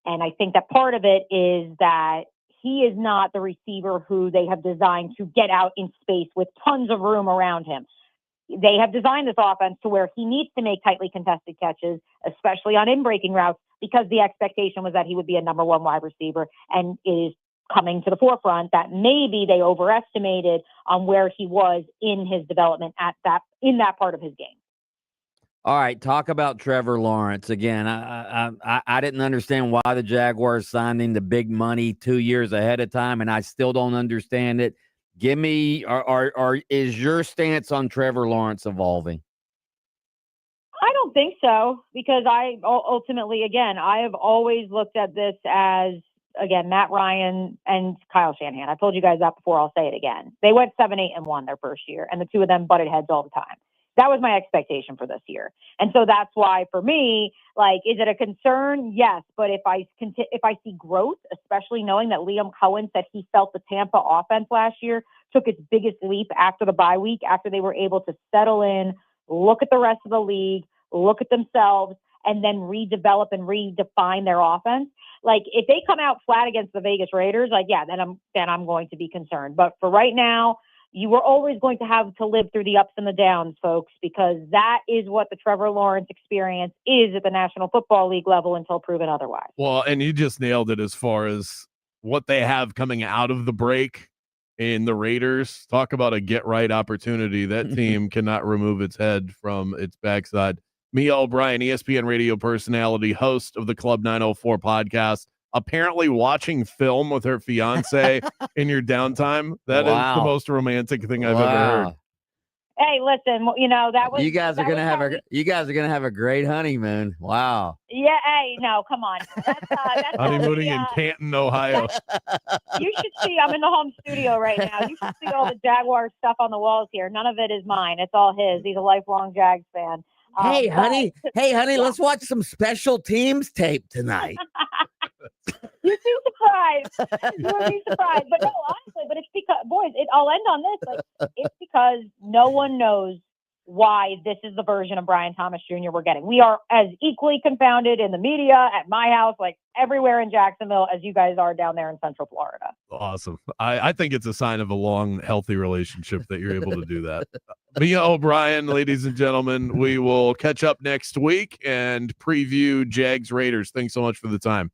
And I think that part of it is that he is not the receiver who they have designed to get out in space with tons of room around him. They have designed this offense to where he needs to make tightly contested catches, especially on in-breaking routes, because the expectation was that he would be a number one wide receiver, and it is coming to the forefront that maybe they overestimated on where he was in his development in that part of his game. All right, talk about Trevor Lawrence again. I didn't understand why the Jaguars signed him the big money 2 years ahead of time, and I still don't understand it. Give me, is your stance on Trevor Lawrence evolving? I don't think so, because I ultimately, again, I have always looked at this as, again, Matt Ryan and Kyle Shanahan. I told you guys that before. I'll say it again. They went 7-8-1 their first year, and the two of them butted heads all the time. That was my expectation for this year. And so that's why for me, like, is it a concern? Yes. But if I see growth, especially knowing that Liam Cohen said he felt the Tampa offense last year took its biggest leap after the bye week, after they were able to settle in, look at the rest of the league, look at themselves, and then redevelop and redefine their offense. Like, if they come out flat against the Vegas Raiders, like, yeah, then I'm going to be concerned. But for right now, you are always going to have to live through the ups and the downs, folks, because that is what the Trevor Lawrence experience is at the National Football League level until proven otherwise. Well, and you just nailed it as far as what they have coming out of the break in the Raiders. Talk about a get-right opportunity. That team cannot remove its head from its backside. Mia O'Brien, ESPN radio personality, host of the Club 904 podcast, apparently watching film with her fiance in your downtime. That is the most romantic thing I've ever heard. Hey, listen, that was You guys are gonna have a great honeymoon. Wow. Yeah, hey, no, come on. That's Honeymooning in Canton, Ohio. You should see, I'm in the home studio right now. You should see all the Jaguar stuff on the walls here. None of it is mine. It's all his. He's a lifelong Jags fan. Hey, honey, let's watch some special teams tape tonight. You'd be surprised. You would be surprised. But no, honestly, but it's because, boys, I'll end on this. Like, it's because no one knows why this is the version of Brian Thomas Jr. we're getting. We are as equally confounded in the media, at my house, like everywhere in Jacksonville, as you guys are down there in Central Florida. Awesome. I think it's a sign of a long, healthy relationship that you're able to do that. Mia O'Brien, ladies and gentlemen, we will catch up next week and preview Jags Raiders. Thanks so much for the time.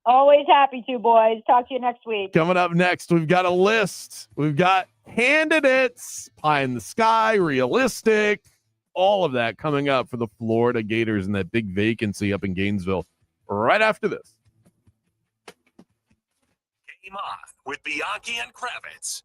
Always happy to, boys. Talk to you next week. Coming up next, we've got a list. We've got candidates, pie in the sky, realistic, all of that coming up for the Florida Gators and that big vacancy up in Gainesville right after this. Game on with Bianchi and Kravitz.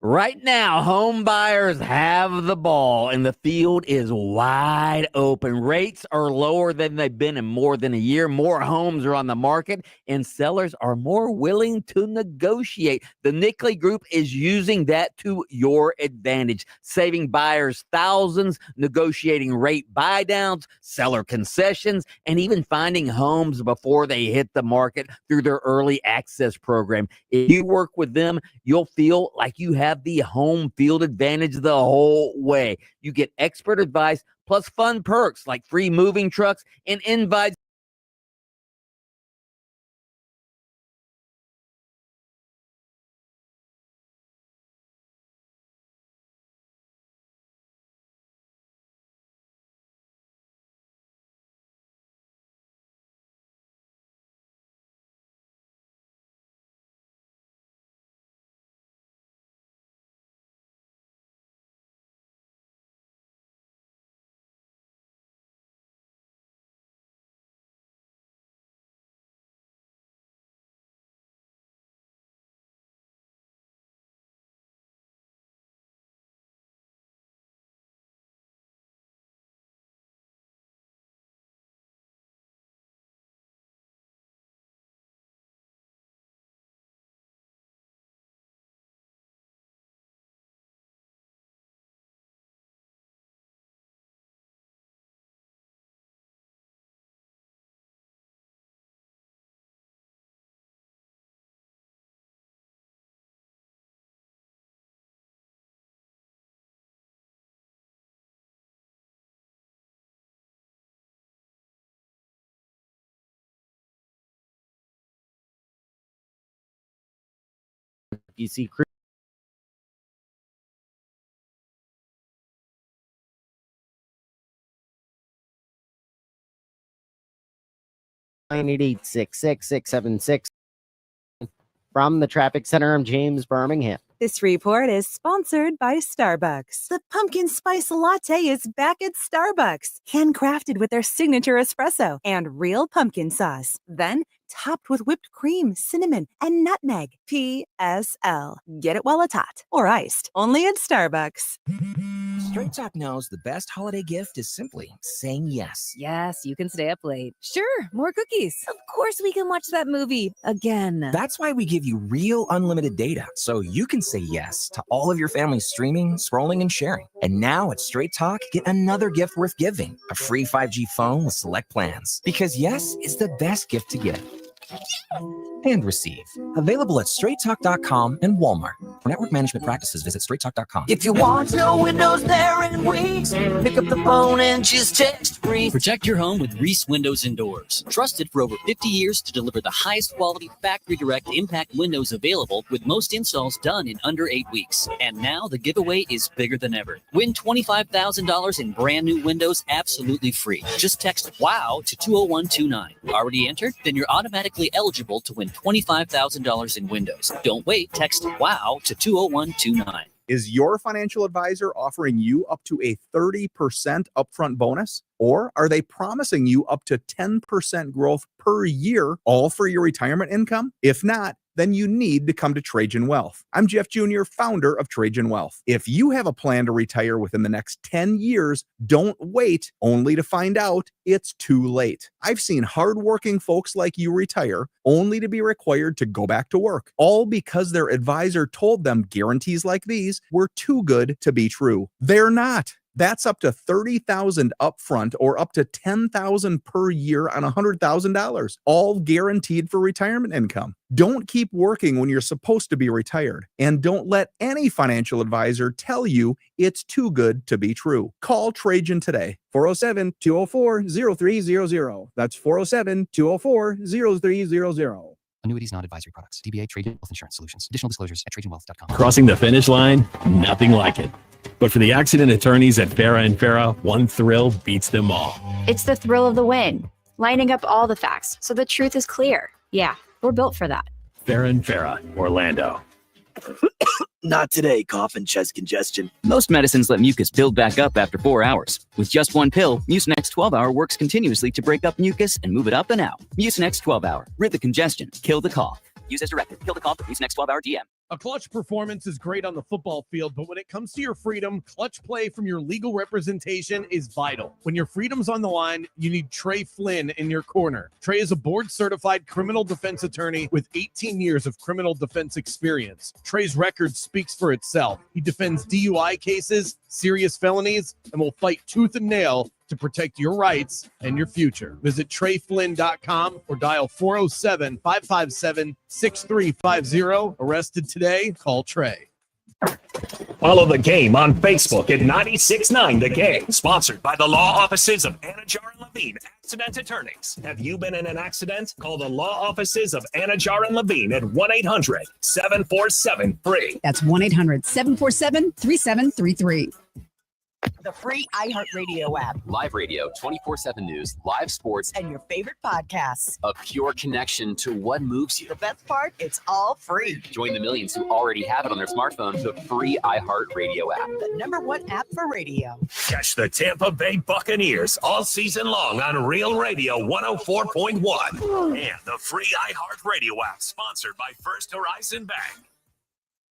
Right now, home buyers have the ball, and the field is wide open. Rates are lower than they've been in more than a year. More homes are on the market, and sellers are more willing to negotiate. The Nickley Group is using that to your advantage, saving buyers thousands, negotiating rate buy-downs, seller concessions, and even finding homes before they hit the market through their early access program. If you work with them, you'll feel like you have the home field advantage the whole way. You get expert advice plus fun perks like free moving trucks and invites. PC Crew. From the Traffic Center, I'm James Birmingham. This report is sponsored by Starbucks. The pumpkin spice latte is back at Starbucks, handcrafted with their signature espresso and real pumpkin sauce. Then topped with whipped cream, cinnamon, and nutmeg. PSL. Get it while it's hot or iced. Only at Starbucks. Straight Talk knows the best holiday gift is simply saying yes. Yes, you can stay up late. Sure, more cookies. Of course we can watch that movie again. That's why we give you real unlimited data, so you can say yes to all of your family's streaming, scrolling, and sharing. And now at Straight Talk, get another gift worth giving, a free 5G phone with select plans. Because yes is the best gift to give. and receive. Available at straighttalk.com and Walmart. For network management practices, visit straighttalk.com. If you want no windows there in weeks, pick up the phone and just text Reese. Protect your home with Reese Windows and Doors. Trusted for over 50 years to deliver the highest quality factory direct impact windows available, with most installs done in under 8 weeks. And now the giveaway is bigger than ever. Win $25,000 in brand new windows absolutely free. Just text WOW to 20129. Already entered? Then you're automatically eligible to win $25,000 in windows. Don't wait. Text WOW to 20129. Is your financial advisor offering you up to a 30% upfront bonus? Or are they promising you up to 10% growth per year, all for your retirement income? If not, then you need to come to Trajan Wealth. I'm Jeff Jr., founder of Trajan Wealth. If you have a plan to retire within the next 10 years, don't wait only to find out it's too late. I've seen hardworking folks like you retire only to be required to go back to work, all because their advisor told them guarantees like these were too good to be true. They're not. That's up to $30,000 upfront or up to $10,000 per year on $100,000, all guaranteed for retirement income. Don't keep working when you're supposed to be retired, and don't let any financial advisor tell you it's too good to be true. Call Trajan today, 407-204-0300. That's 407-204-0300. Annuities, not advisory products. DBA Trajan Wealth Insurance Solutions. Additional disclosures at trajanwealth.com. Crossing the finish line? Nothing like it. But for the accident attorneys at Farah & Farah, one thrill beats them all. It's the thrill of the win. Lining up all the facts so the truth is clear. Yeah, we're built for that. Farah & Farah, Orlando. Not today, cough and chest congestion. Most medicines let mucus build back up after 4 hours. With just one pill, Mucinex 12-Hour works continuously to break up mucus and move it up and out. Mucinex 12-Hour. Rid the congestion. Kill the cough. Use as directed. Kill the cough with Mucinex 12-Hour DM. A clutch performance is great on the football field, but when it comes to your freedom, clutch play from your legal representation is vital. When your freedom's on the line, you need Trey Flynn in your corner. Trey is a board-certified criminal defense attorney with 18 years of criminal defense experience. Trey's record speaks for itself. He defends DUI cases, serious felonies, and will fight tooth and nail to protect your rights and your future. Visit TreyFlynn.com or dial 407-557-6350. Arrested today? Call Trey. Follow the game on Facebook at 96.9 The Game. Sponsored by the law offices of Anajar and Levine, accident attorneys. Have you been in an accident? Call the law offices of Anajar and Levine at 1-800-747-FREE. That's 1-800-747-3733. The free iHeartRadio app. Live radio, 24/7 news, live sports, And your favorite podcasts. a pure connection to what moves you. The best part, it's all free. Join the millions who already have it on their smartphone, the free iHeartRadio app. The #1 app for radio. Catch the Tampa Bay Buccaneers all season long on Real Radio 104.1 and the free iHeartRadio app, sponsored by First Horizon Bank.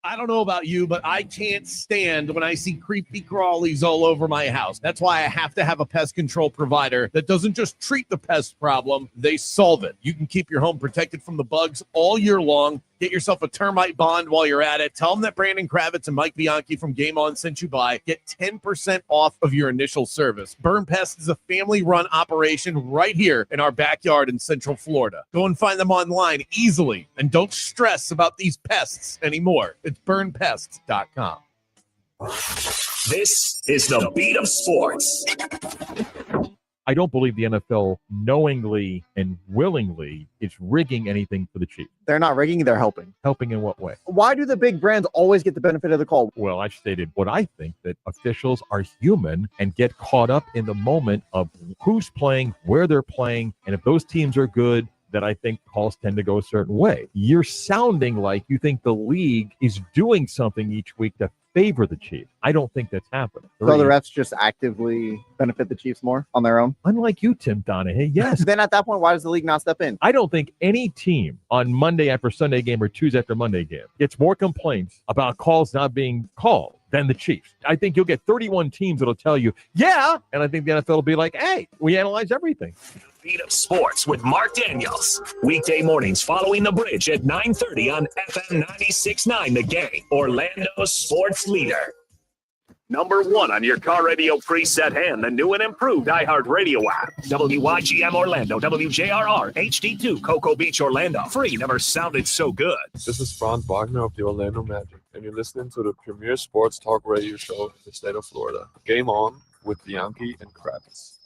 I don't know about you, but I can't stand when I see creepy crawlies all over my house. That's why I have to have a pest control provider that doesn't just treat the pest problem, they solve it. You can keep your home protected from the bugs all year long. Get yourself a termite bond while you're at it. Tell them that Brandon Kravitz and Mike Bianchi from Game On sent you by. Get 10% off of your initial service. Burn Pest is a family-run operation right here in our backyard in Central Florida. Go and find them online easily, and don't stress about these pests anymore. It's burnpest.com. This is the Beat of Sports. I don't believe the NFL knowingly and willingly is rigging anything for the Chiefs. They're not rigging, they're helping. Helping in what way? Why do the big brands always get the benefit of the call? Well, I stated what I think, that officials are human and get caught up in the moment of who's playing, where they're playing, and if those teams are good, that I think calls tend to go a certain way. You're sounding like you think the league is doing something each week to favor the Chiefs. I don't think that's happening. So the refs just actively benefit the Chiefs more on their own? Unlike you, Tim Donahue, yes. Then at that point, why does the league not step in? I don't think any team on Monday after Sunday game or Tuesday after Monday game gets more complaints about calls not being called than the Chiefs. I think you'll get 31 teams that'll tell you, yeah, and I think the NFL will be like, hey, we analyze everything. Beat of Sports with Mark Daniels. Weekday mornings following the bridge at 9:30 on FM 96.9 The Game, Orlando's sports leader. #1 on your car radio preset and the new and improved iHeartRadio app. WYGM Orlando, WJRR, HD2, Cocoa Beach, Orlando. Free never sounded so good. This is Franz Wagner of the Orlando Magic, and you're listening to the premier sports talk radio show in the state of Florida. Game on with Bianchi and Kravitz.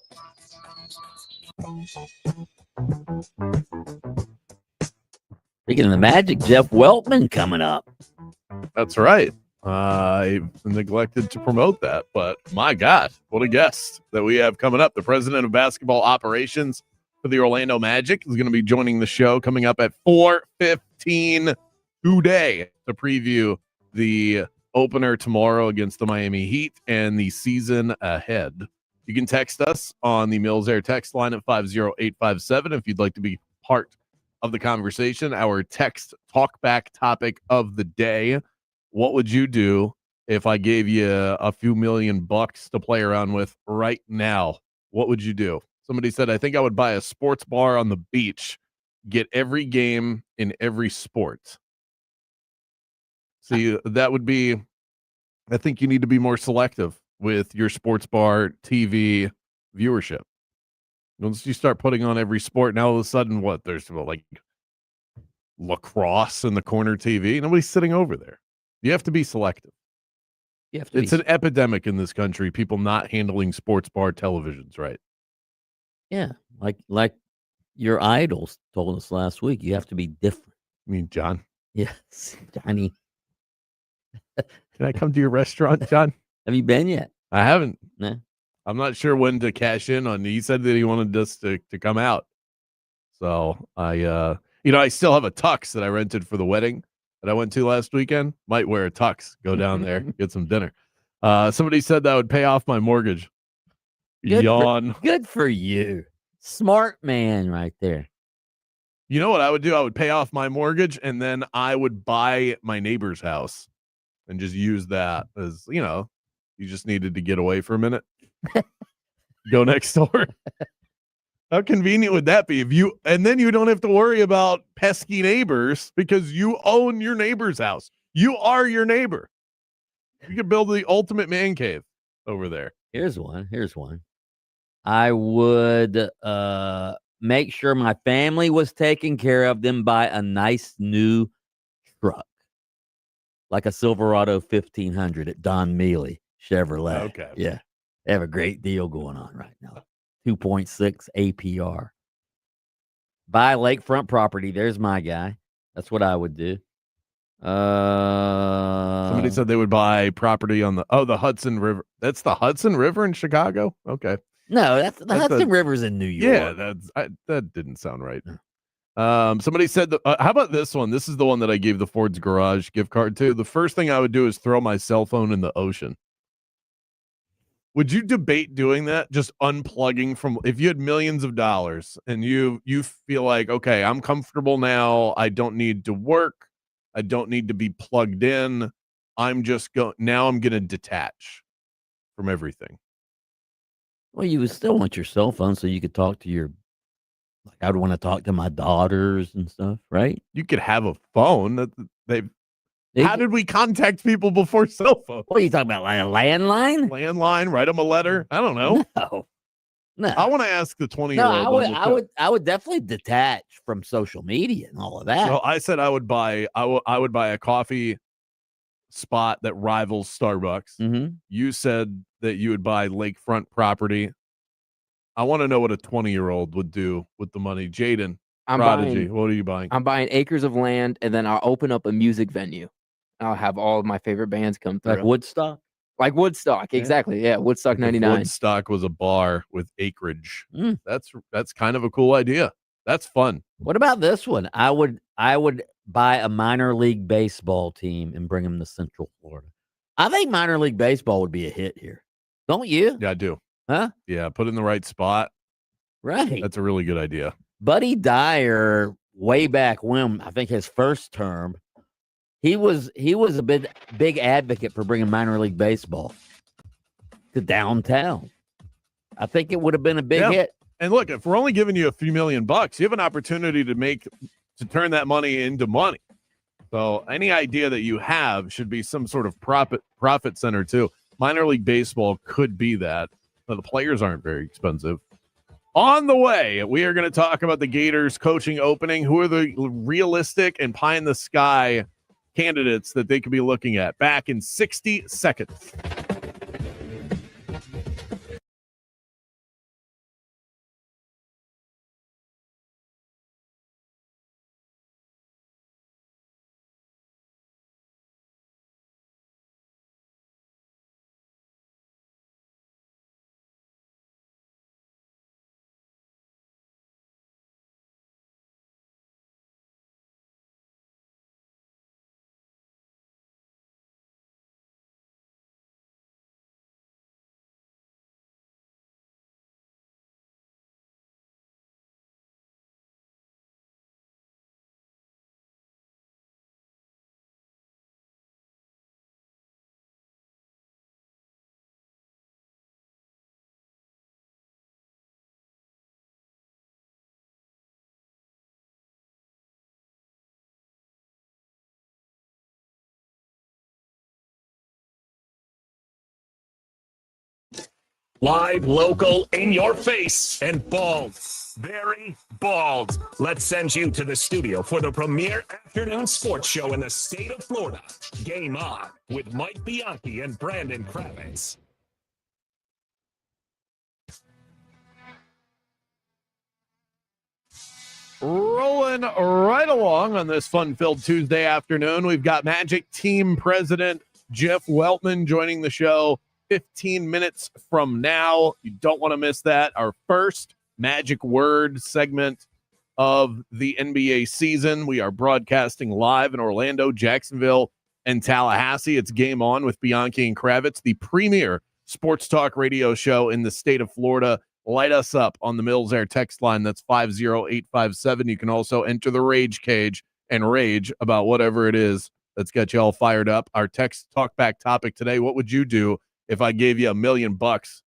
Speaking of the Magic, Jeff Weltman coming up. That's right. I neglected to promote that, but my God, what a guest that we have coming up. The president of basketball operations for the Orlando Magic is going to be joining the show coming up at 4:15 today to preview the opener tomorrow against the Miami Heat and the season ahead. You can text us on the Mills Air text line at 50857 if you'd like to be part of the conversation. Our text talkback topic of the day: what would you do if I gave you a few $1,000,000 to play around with right now? What would you do? Somebody said, I think I would buy a sports bar on the beach, get every game in every sport. See, that would be, I think you need to be more selective with your sports bar TV viewership. Once you start putting on every sport, now all of a sudden, what? There's like lacrosse in the corner TV. Nobody's sitting over there. You have to be selective. It's an epidemic in this country, people not handling sports bar televisions right. Yeah, like your idols told us last week, you have to be different. I mean, John. Yes, Johnny. Can I come to your restaurant, John? Have you been yet? I haven't. Nah. I'm not sure when to cash in on. He said that he wanted us to come out. So I still have a tux that I rented for the wedding that I went to last weekend. Might wear a tux, go down there, get some dinner. Somebody said that would pay off my mortgage. Yawn. Good for you. Smart man right there. You know what I would do? I would pay off my mortgage, and then I would buy my neighbor's house and just use that as, you just needed to get away for a minute. Go next door. How convenient would that be? And then you don't have to worry about pesky neighbors because you own your neighbor's house. You are your neighbor. You could build the ultimate man cave over there. Here's one. I would make sure my family was taken care of, then buy a nice new truck, like a Silverado 1500 at Don Mealy Chevrolet. Okay. Yeah. They have a great deal going on right now. 2.6 APR. Buy lakefront property. There's my guy. That's what I would do. Somebody said they would buy property on the Hudson River. That's the Hudson River in Chicago? Okay. No, that's the Hudson River's in New York. Yeah, that didn't sound right. Somebody said, how about this one? This is the one that I gave the Ford's Garage gift card to. The first thing I would do is throw my cell phone in the ocean. Would you debate doing that? Just unplugging from, if you had millions of dollars and you feel like, okay, I'm comfortable now. I don't need to work. I don't need to be plugged in. I'm just now I'm going to detach from everything. Well, you would still want your cell phone so you could talk to I would want to talk to my daughters and stuff, right? You could have a phone. How did we contact people before cell phone? What are you talking about? Like a landline? Landline, write them a letter. I don't know. No. I want to ask the 20-year-old. No, I would definitely detach from social media and all of that. So I said I would buy a coffee spot that rivals Starbucks. Mm-hmm. You said that you would buy lakefront property. I want to know what a 20-year-old would do with the money. Jaden, Prodigy, what are you buying? I'm buying acres of land, and then I'll open up a music venue. I'll have all of my favorite bands come through. Like Woodstock? Like Woodstock, exactly. Yeah, Woodstock 99. Woodstock was a bar with acreage. That's kind of a cool idea. That's fun. What about this one? I would buy a minor league baseball team and bring them to Central Florida. I think minor league baseball would be a hit here. Don't you? Yeah, I do. Huh? Yeah, put in the right spot. Right. That's a really good idea. Buddy Dyer, way back when, I think his first term, he was a big advocate for bringing minor league baseball to downtown. I think it would have been a big hit. And look, if we're only giving you a few $1,000,000, you have an opportunity to turn that money into money. So any idea that you have should be some sort of profit center too. Minor League Baseball could be that, but the players aren't very expensive. On the way, we are going to talk about the Gators coaching opening. Who are the realistic and pie-in-the-sky candidates that they could be looking at? Back in 60 seconds. Live, local, in your face, and bald. Very bald. Let's send you to the studio for the premier afternoon sports show in the state of Florida. Game On with Mike Bianchi and Brandon Kravitz. Rolling right along on this fun-filled Tuesday afternoon, we've got Magic Team President Jeff Weltman joining the show 15 minutes from now. You don't want to miss that. Our first Magic Word segment of the NBA season. We are broadcasting live in Orlando, Jacksonville, and Tallahassee. It's Game On with Bianchi and Kravitz, the premier sports talk radio show in the state of Florida. Light us up on the Mills Air text line. That's 50857. You can also enter the rage cage and rage about whatever it is that's got you all fired up. Our text talkback topic today: what would you do if I gave you $1 million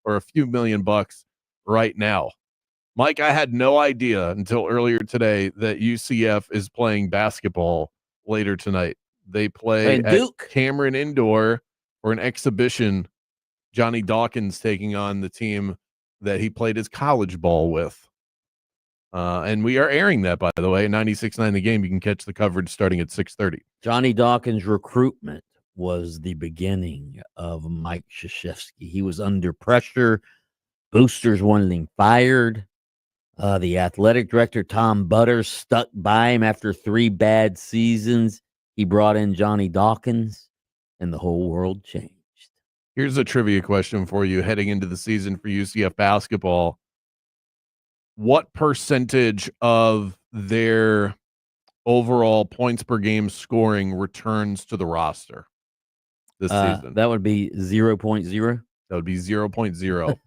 or a few $1 million right now? Mike, I had no idea until earlier today that UCF is playing basketball later tonight. They play at Duke Cameron Indoor for an exhibition. Johnny Dawkins taking on the team that he played his college ball with. And we are airing that, by the way, 96.9 The Game. You can catch the coverage starting at 6:30. Johnny Dawkins' recruitment was the beginning of Mike Krzyzewski. He was under pressure. Boosters wanted him fired. The athletic director, Tom Butters, stuck by him after 3 bad seasons. He brought in Johnny Dawkins, and the whole world changed. Here's a trivia question for you heading into the season for UCF basketball. What percentage of their overall points per game scoring returns to the roster this season? That would be 0.0. That would be 0.0.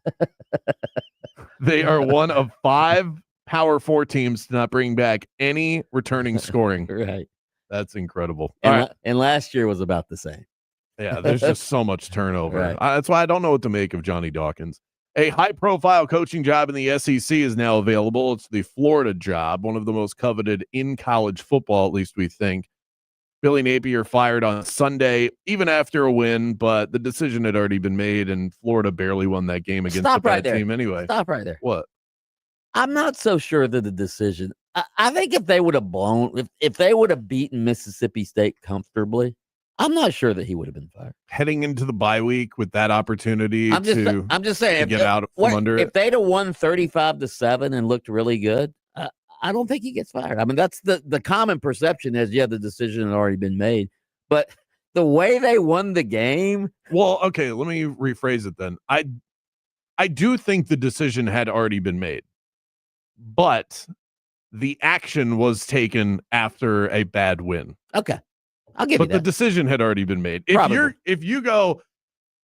They are one of 5 Power 4 teams to not bring back any returning scoring. Right. That's incredible. And last year was about the same. Yeah, there's just so much turnover. Right. That's why I don't know what to make of Johnny Dawkins. A high-profile coaching job in the SEC is now available. It's the Florida job, one of the most coveted in college football, at least we think. Billy Napier fired on Sunday, even after a win, but the decision had already been made, and Florida barely won that game against the bad team anyway. Stop right there. What? I'm not so sure that the decision. I think if they would have if they would have beaten Mississippi State comfortably, I'm not sure that he would have been fired. Heading into the bye week with that opportunity I'm just saying, to get out from under it. If they'd have won 35-7 and looked really good, I don't think he gets fired. I mean, that's the common perception is, yeah, the decision had already been made. But the way they won the game. Well, okay, let me rephrase it then. I do think the decision had already been made, but the action was after a bad win. Okay. I'll give you that. But the decision had already been made. If you go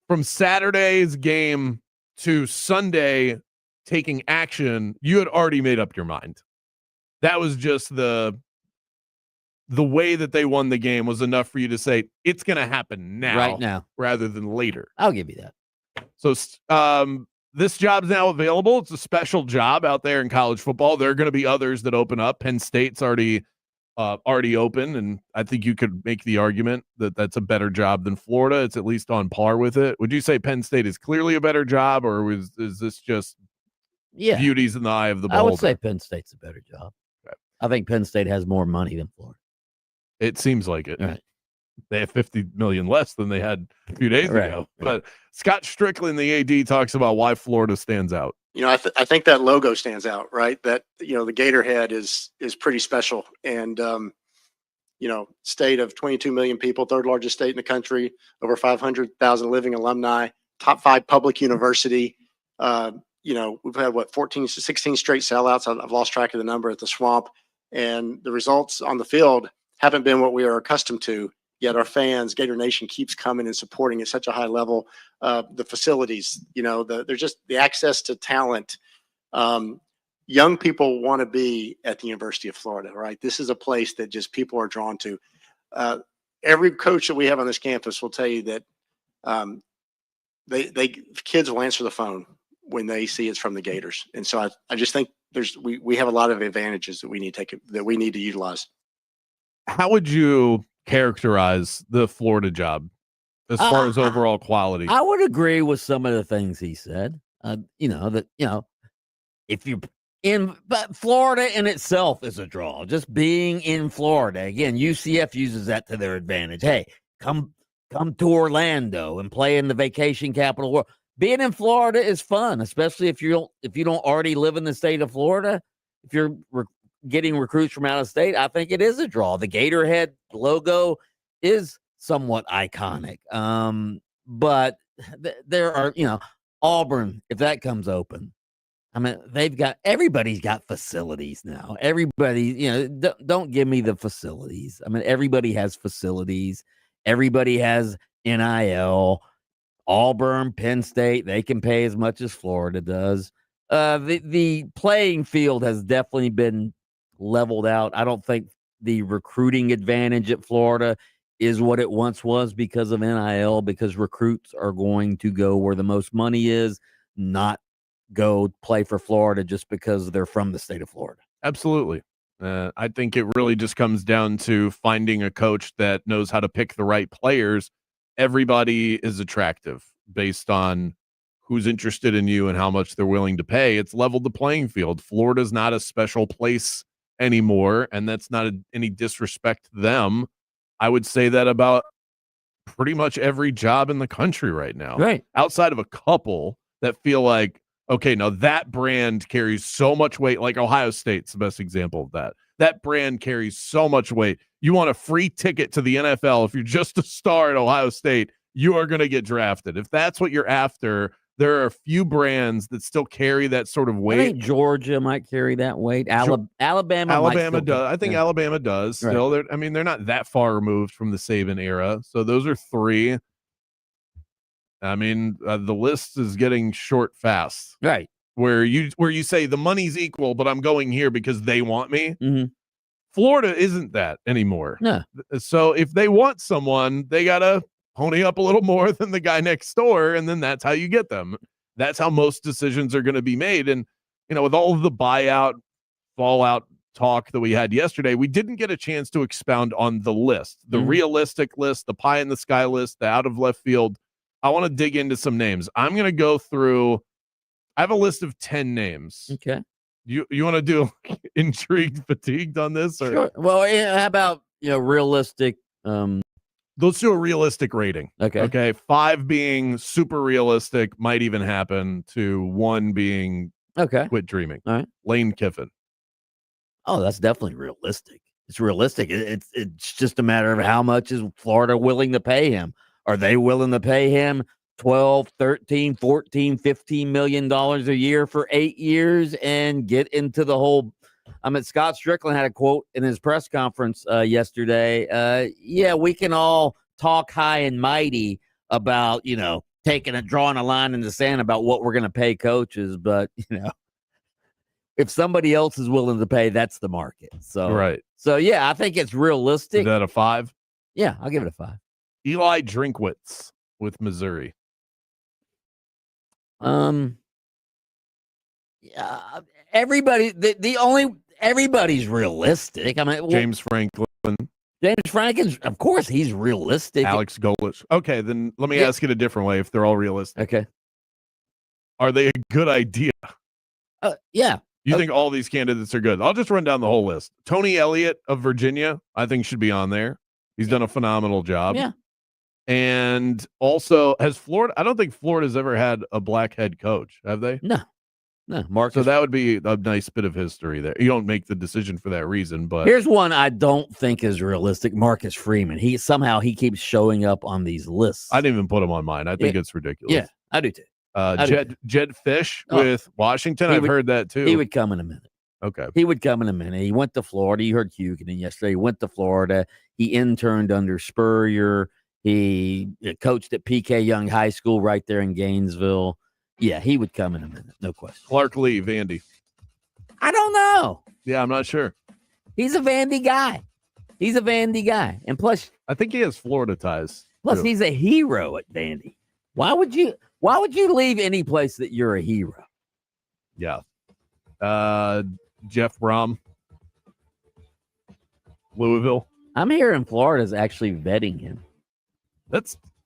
from Saturday's game to Sunday taking action, you had already made up your mind. That was just the way that they won the game was enough for you to say it's going to happen now, right now, rather than later. I'll give you that. So this job's now available. It's a special job out there in college football. There are going to be others that open up. Penn State's already already open, and I think you could make the argument that that's a better job than Florida. It's at least on par with it. Would you say Penn State is clearly a better job, or is this just beauties in the eye of the beholder? I would say Penn State's a better job. Okay. I think Penn State has more money than Florida. It seems like it. Right. They have 50 million less than they had a few days ago. But Scott Strickland, the AD, talks about why Florida stands out. I think that logo stands out, right? That, the gator head is pretty special. And, state of 22 million people, third largest state in the country, over 500,000 living alumni, top 5 public university. We've had 14 to 16 straight sellouts. I've lost track of the number at the Swamp, and the results on the field haven't been what we are accustomed to. Yet our fans, Gator Nation, keeps coming and supporting at such a high level. The facilities, there's just the access to talent. Young people want to be at the University of Florida, right? This is a place that just people are drawn to. Every coach that we have on this campus will tell you that kids will answer the phone when they see it's from the Gators, and so I just think we have a lot of advantages that we need to utilize. How would you characterize the Florida job as far as overall quality? I would agree with some of the things he said. If you're but Florida in itself is a draw. Just being in Florida, again, UCF uses that to their advantage. Hey, come to Orlando and play in the vacation capital world. Being in Florida is fun, especially if you don't already live in the state of Florida. If you're getting recruits from out of state, I think it is a draw. The Gatorhead logo is somewhat iconic. But there are, Auburn, if that comes open, I mean, everybody's got facilities now. Everybody, don't give me the facilities. I mean, everybody has facilities. Everybody has NIL. Auburn, Penn State, they can pay as much as Florida does. The playing field has definitely been leveled out. I don't think the recruiting advantage at Florida is what it once was because of NIL, because recruits are going to go where the most money is, not go play for Florida just because they're from the state of Florida. Absolutely. I think it really just comes down to finding a coach that knows how to pick the right players. Everybody is attractive based on who's interested in you and how much they're willing to pay. It's leveled the playing field. Florida's not a special place anymore, and that's not any disrespect to them. I would say that about pretty much every job in the country right now. Right. Outside of a couple that feel like, okay, now that brand carries so much weight, like Ohio State's the best example of that. That brand carries so much weight. You want a free ticket to the NFL. If you're just a star at Ohio State, you are going to get drafted. If that's what you're after, there are a few brands that still carry that sort of weight. I think Georgia might carry that weight. Alabama does. I think Alabama does. Right. Still, they're not that far removed from the Saban era. So those are 3. I mean, the list is getting short fast. Right. Where you say the money's equal, but I'm going here because they want me. Mm-hmm. Florida isn't that anymore. No. So if they want someone, they got to pony up a little more than the guy next door, and then that's how you get them. That's how most decisions are going to be made. And, with all of the buyout, fallout talk that we had yesterday, we didn't get a chance to expound on the list, the realistic list, the pie in the sky list, the out of left field. I want to dig into some names. I'm going to go through. I have a list of 10 names. Okay. You want to do intrigued, fatigued on this? Or? Sure. Well, how about, realistic? Let's do a realistic rating. Okay. 5 being super realistic, might even happen, to 1 being quit dreaming. All right. Lane Kiffin. Oh, that's definitely realistic. It's realistic. It's just a matter of how much is Florida willing to pay him. Are they willing to pay him $12, $13, $14, $15 million a year for 8 years and get into the whole? Scott Strickland had a quote in his press conference yesterday. We can all talk high and mighty about, drawing a line in the sand about what we're going to pay coaches. But, if somebody else is willing to pay, that's the market. So, right. So, I think it's realistic. Is that a 5? Yeah, I'll give it a 5. Eli Drinkwitz with Missouri. Everybody, everybody's realistic. I mean, James Franklin. James Franklin, of course, he's realistic. Alex Golich. Okay, then let me ask it a different way if they're all realistic. Okay. Are they a good idea? Yeah. You think all these candidates are good? I'll just run down the whole list. Tony Elliott of Virginia, I think should be on there. He's done a phenomenal job. Yeah. And also, has Florida, I don't think Florida's ever had a black head coach, have they? No. Marcus. So that would be a nice bit of history there. You don't make the decision for that reason, but here's one I don't think is realistic. Marcus Freeman. He keeps showing up on these lists. I didn't even put him on mine. I think it's ridiculous. Yeah, I do too. Jed Fish with Washington. I've heard that too. He would come in a minute. Okay. He would come in a minute. He went to Florida. You heard Hughton yesterday. He went to Florida. He interned under Spurrier. He coached at PK Young High School right there in Gainesville. Yeah, he would come in a minute. No question. Clark Lee, Vandy. I don't know. Yeah, I'm not sure. He's a Vandy guy. And plus, I think he has Florida ties. Plus, he's a hero at Vandy. Why would you leave any place that you're a hero? Yeah. Jeff Brom. Louisville. I'm hearing Florida's actually vetting him.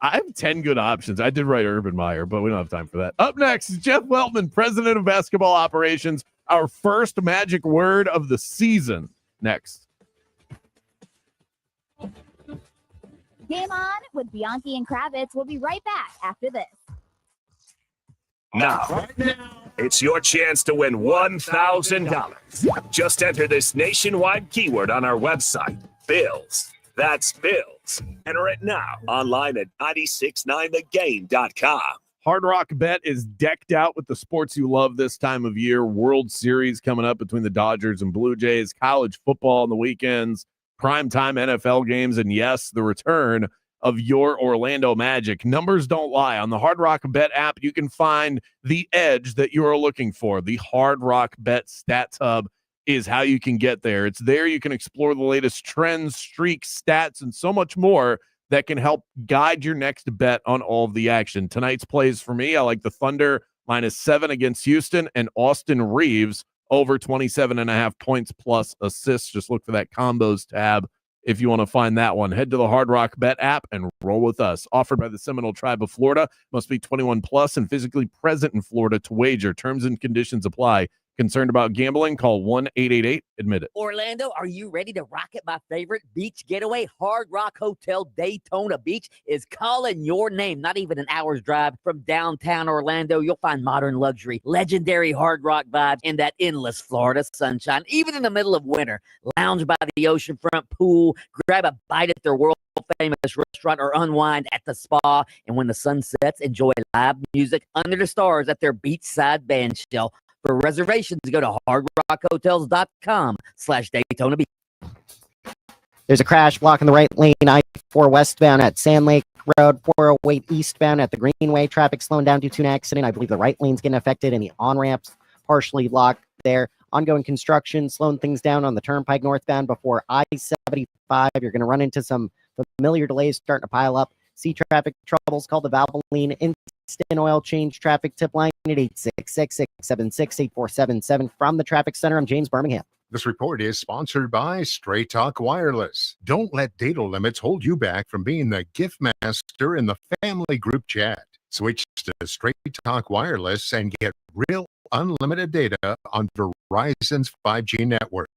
I have 10 good options. I did write Urban Meyer, but we don't have time for that. Up next is Jeff Weltman, president of basketball operations. Our first magic word of the season. Next. Game on with Bianchi and Kravitz. We'll be right back after this. Now, it's your chance to win $1,000. Just enter this nationwide keyword on our website, Bills. That's Bills. Enter it now online at 969thegame.com. Hard Rock Bet is decked out with the sports you love this time of year. World Series coming up between the Dodgers and Blue Jays, college football on the weekends, primetime NFL games, and yes, the return of your Orlando Magic. Numbers don't lie. On the Hard Rock Bet app, you can find the edge that you are looking for. The Hard Rock Bet Stats Hub is how you can get there. It's there you can explore the latest trends, streaks, stats, and so much more that can help guide your next bet on all of the action. Tonight's plays for me, I like the Thunder -7 against Houston and Austin Reeves over 27.5 points plus assists. Just look for that combos tab if you want to find that one. Head to the Hard Rock Bet app and roll with us. Offered by the Seminole Tribe of Florida. Must be 21 plus and physically present in Florida to wager. Terms and conditions apply. Concerned about gambling? Call 1-888-ADMIT-IT. Orlando, are you ready to rock it? My favorite beach getaway, Hard Rock Hotel Daytona Beach, is calling your name. Not even an hour's drive from downtown Orlando. You'll find modern luxury, legendary Hard Rock vibes, and that endless Florida sunshine. Even in the middle of winter, lounge by the oceanfront pool, grab a bite at their world-famous restaurant, or unwind at the spa. And when the sun sets, enjoy live music under the stars at their beachside band shell. For reservations, go to hardrockhotels.com/Daytona Beach. There's a crash blocking the right lane, I-4 westbound at Sand Lake Road, 408 eastbound at the Greenway. Traffic slowing down due to an accident. I believe the right lane's getting affected and the on-ramps partially locked there. Ongoing construction, slowing things down on the Turnpike northbound before I-75. You're going to run into some familiar delays starting to pile up. See traffic troubles, call the Valvoline Instant Oil Change traffic tip line at 866-676-8477. From the traffic center, I'm James Birmingham. This report is sponsored by Straight Talk Wireless. Don't let data limits hold you back from being the gift master in the family group chat. Switch to Straight Talk Wireless and get real unlimited data on Verizon's 5G network.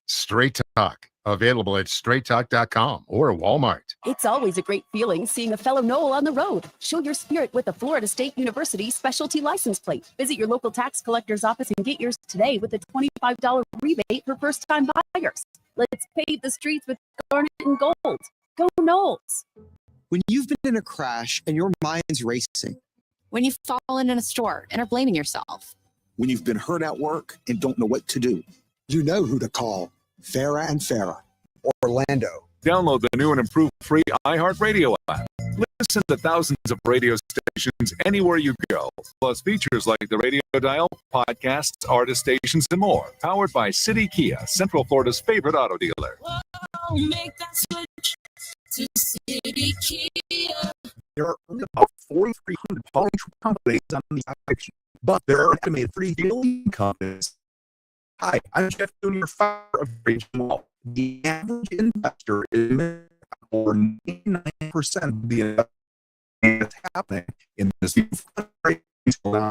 Straight Talk, available at straighttalk.com or Walmart. It's always a great feeling seeing a fellow Knoll on the road. Show your spirit with the Florida State University specialty license plate. Visit your local tax collector's office and get yours today with a $25 rebate for first-time buyers. Let's pave the streets with garnet and gold. Go Knowles. When you've been in a crash and your mind's racing. When you've fallen in a store and are blaming yourself. When you've been hurt at work and don't know what to do. You know who to call. Farah and Farah. Orlando. Download the new and improved free iHeartRadio app. Listen to thousands of radio stations anywhere you go. Plus features like the radio dial, podcasts, artist stations, and more. Powered by City Kia, Central Florida's favorite auto dealer. Make that switch to City Kia. There are only about 4,300 Pauling companies on the application, but there are estimated 3 billion companies Hi, I'm Jeff Jr., founder of Raging Wealth. The average investor is over 99% of the investment that's happening in this fundraising.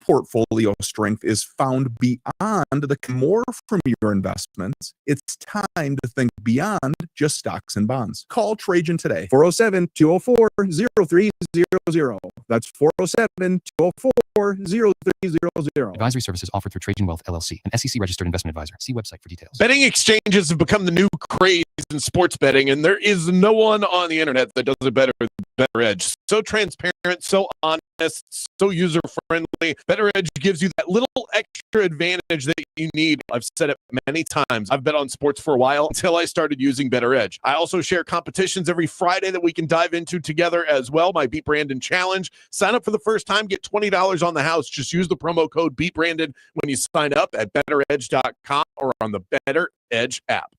Portfolio strength is found beyond more from your investments. It's time to think beyond just stocks and bonds. Call Trajan today, 407-204-0300. That's 407-204-0300. Advisory services offered through Trajan Wealth, LLC, an SEC-registered investment advisor. See website for details. Betting exchanges have become the new craze in sports betting, and there is no one on the internet that does it better than BetterEdge. So transparent, so honest, so user-friendly. BetterEdge gives you that little extra advantage that you need. I've said it many times. I've bet on sports for a while until I started using BetterEdge. I also share competitions every Friday that we can dive into together as well. My Beat Brandon Challenge. Sign up for the first time, get $20 on the house. Just use the promo code BeatBrandon when you sign up at BetterEdge.com or on the BetterEdge app.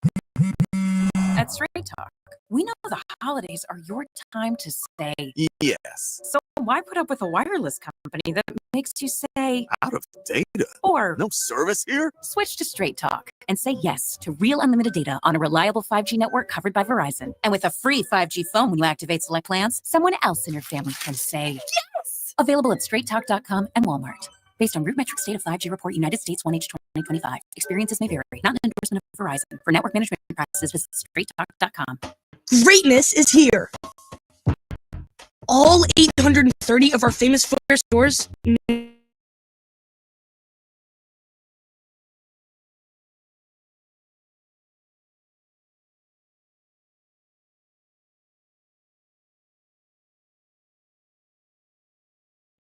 At Straight Talk, we know the holidays are your time to say yes. So why put up with a wireless company that makes you say out of data or no service here? Switch to Straight Talk and say yes to real unlimited data on a reliable 5G network covered by Verizon. And with a free 5G phone when you activate select plans, someone else in your family can say yes. Available at straighttalk.com and Walmart. Based on RootMetrics State of 5G Report, United States 1H 2025. Experiences may vary. Not an endorsement of Verizon. For network management practices, visit straighttalk.com. Greatness is here. All 830 of our famous footwear stores.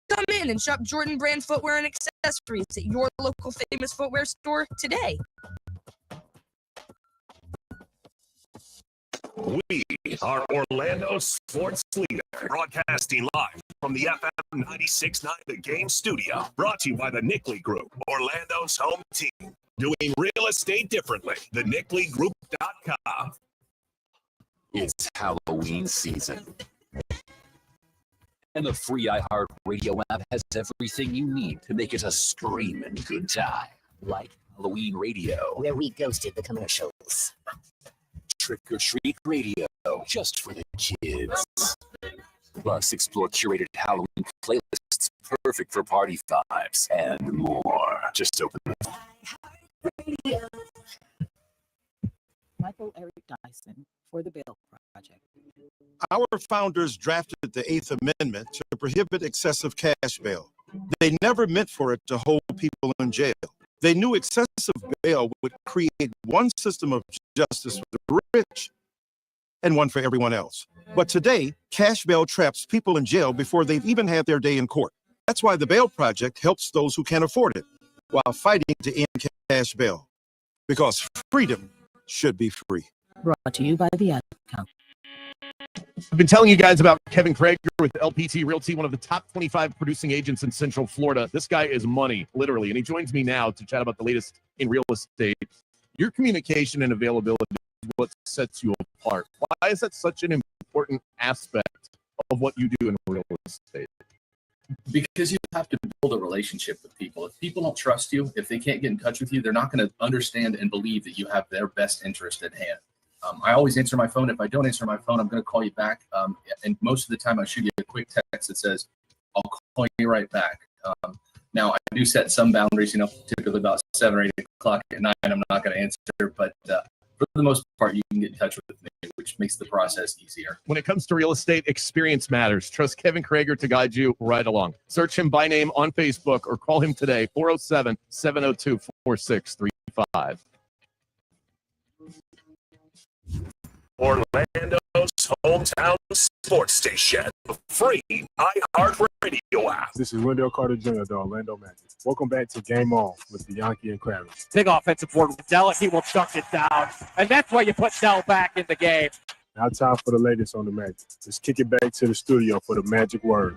Come in and shop Jordan brand footwear and accessories at your local famous footwear store today. We are Orlando Sports Leader, broadcasting live from the FM 96.9 The Game studio. Brought to you by the Nickley Group, Orlando's home team. Doing real estate differently. TheNickleyGroup.com. It's Halloween season. And the free iHeartRadio app has everything you need to make it a screaming good time. Like Halloween Radio, where we ghosted the commercials. Trick or Treat Radio, just for the kids. Plus, explore curated Halloween playlists perfect for party vibes and more. Just open the Michael Eric Dyson for the Bail Project. Our founders drafted the Eighth Amendment to prohibit excessive cash bail. They never meant for it to hold people in jail. They knew excessive bail would create one system of justice for the rich and one for everyone else. But today, cash bail traps people in jail before they've even had their day in court. That's why the Bail Project helps those who can't afford it while fighting to end cash bail. Because freedom should be free. Brought to you by the Ad Council. I've been telling you guys about Kevin Krager with LPT Realty, one of the top 25 producing agents in Central Florida. This guy is money, literally, and he joins me now to chat about the latest in real estate. Your communication and availability is what sets you apart. Why is that such an important aspect of what you do in real estate? Because you have to build a relationship with people. If people don't trust you, if they can't get in touch with you, they're not going to understand and believe that you have their best interest at hand. I always answer my phone. If I don't answer my phone, I'm going to call you back. And most of the time, I shoot you a quick text that says, I'll call you right back. Now, I do set some boundaries, typically about 7 or 8 o'clock at night. I'm not going to answer, but for the most part, you can get in touch with me, which makes the process easier. When it comes to real estate, experience matters. Trust Kevin Krager to guide you right along. Search him by name on Facebook or call him today, 407-702-4635. Orlando's hometown sports station, the free iHeartRadio app. This is Wendell Carter Jr., the Orlando Magic. Welcome back to Game On with Bianchi and Kravitz. Big offensive board with Dell. He will chuck it down. And that's why you put Dell back in the game. Now time for the latest on the Magic. Let's kick it back to the studio for the magic word.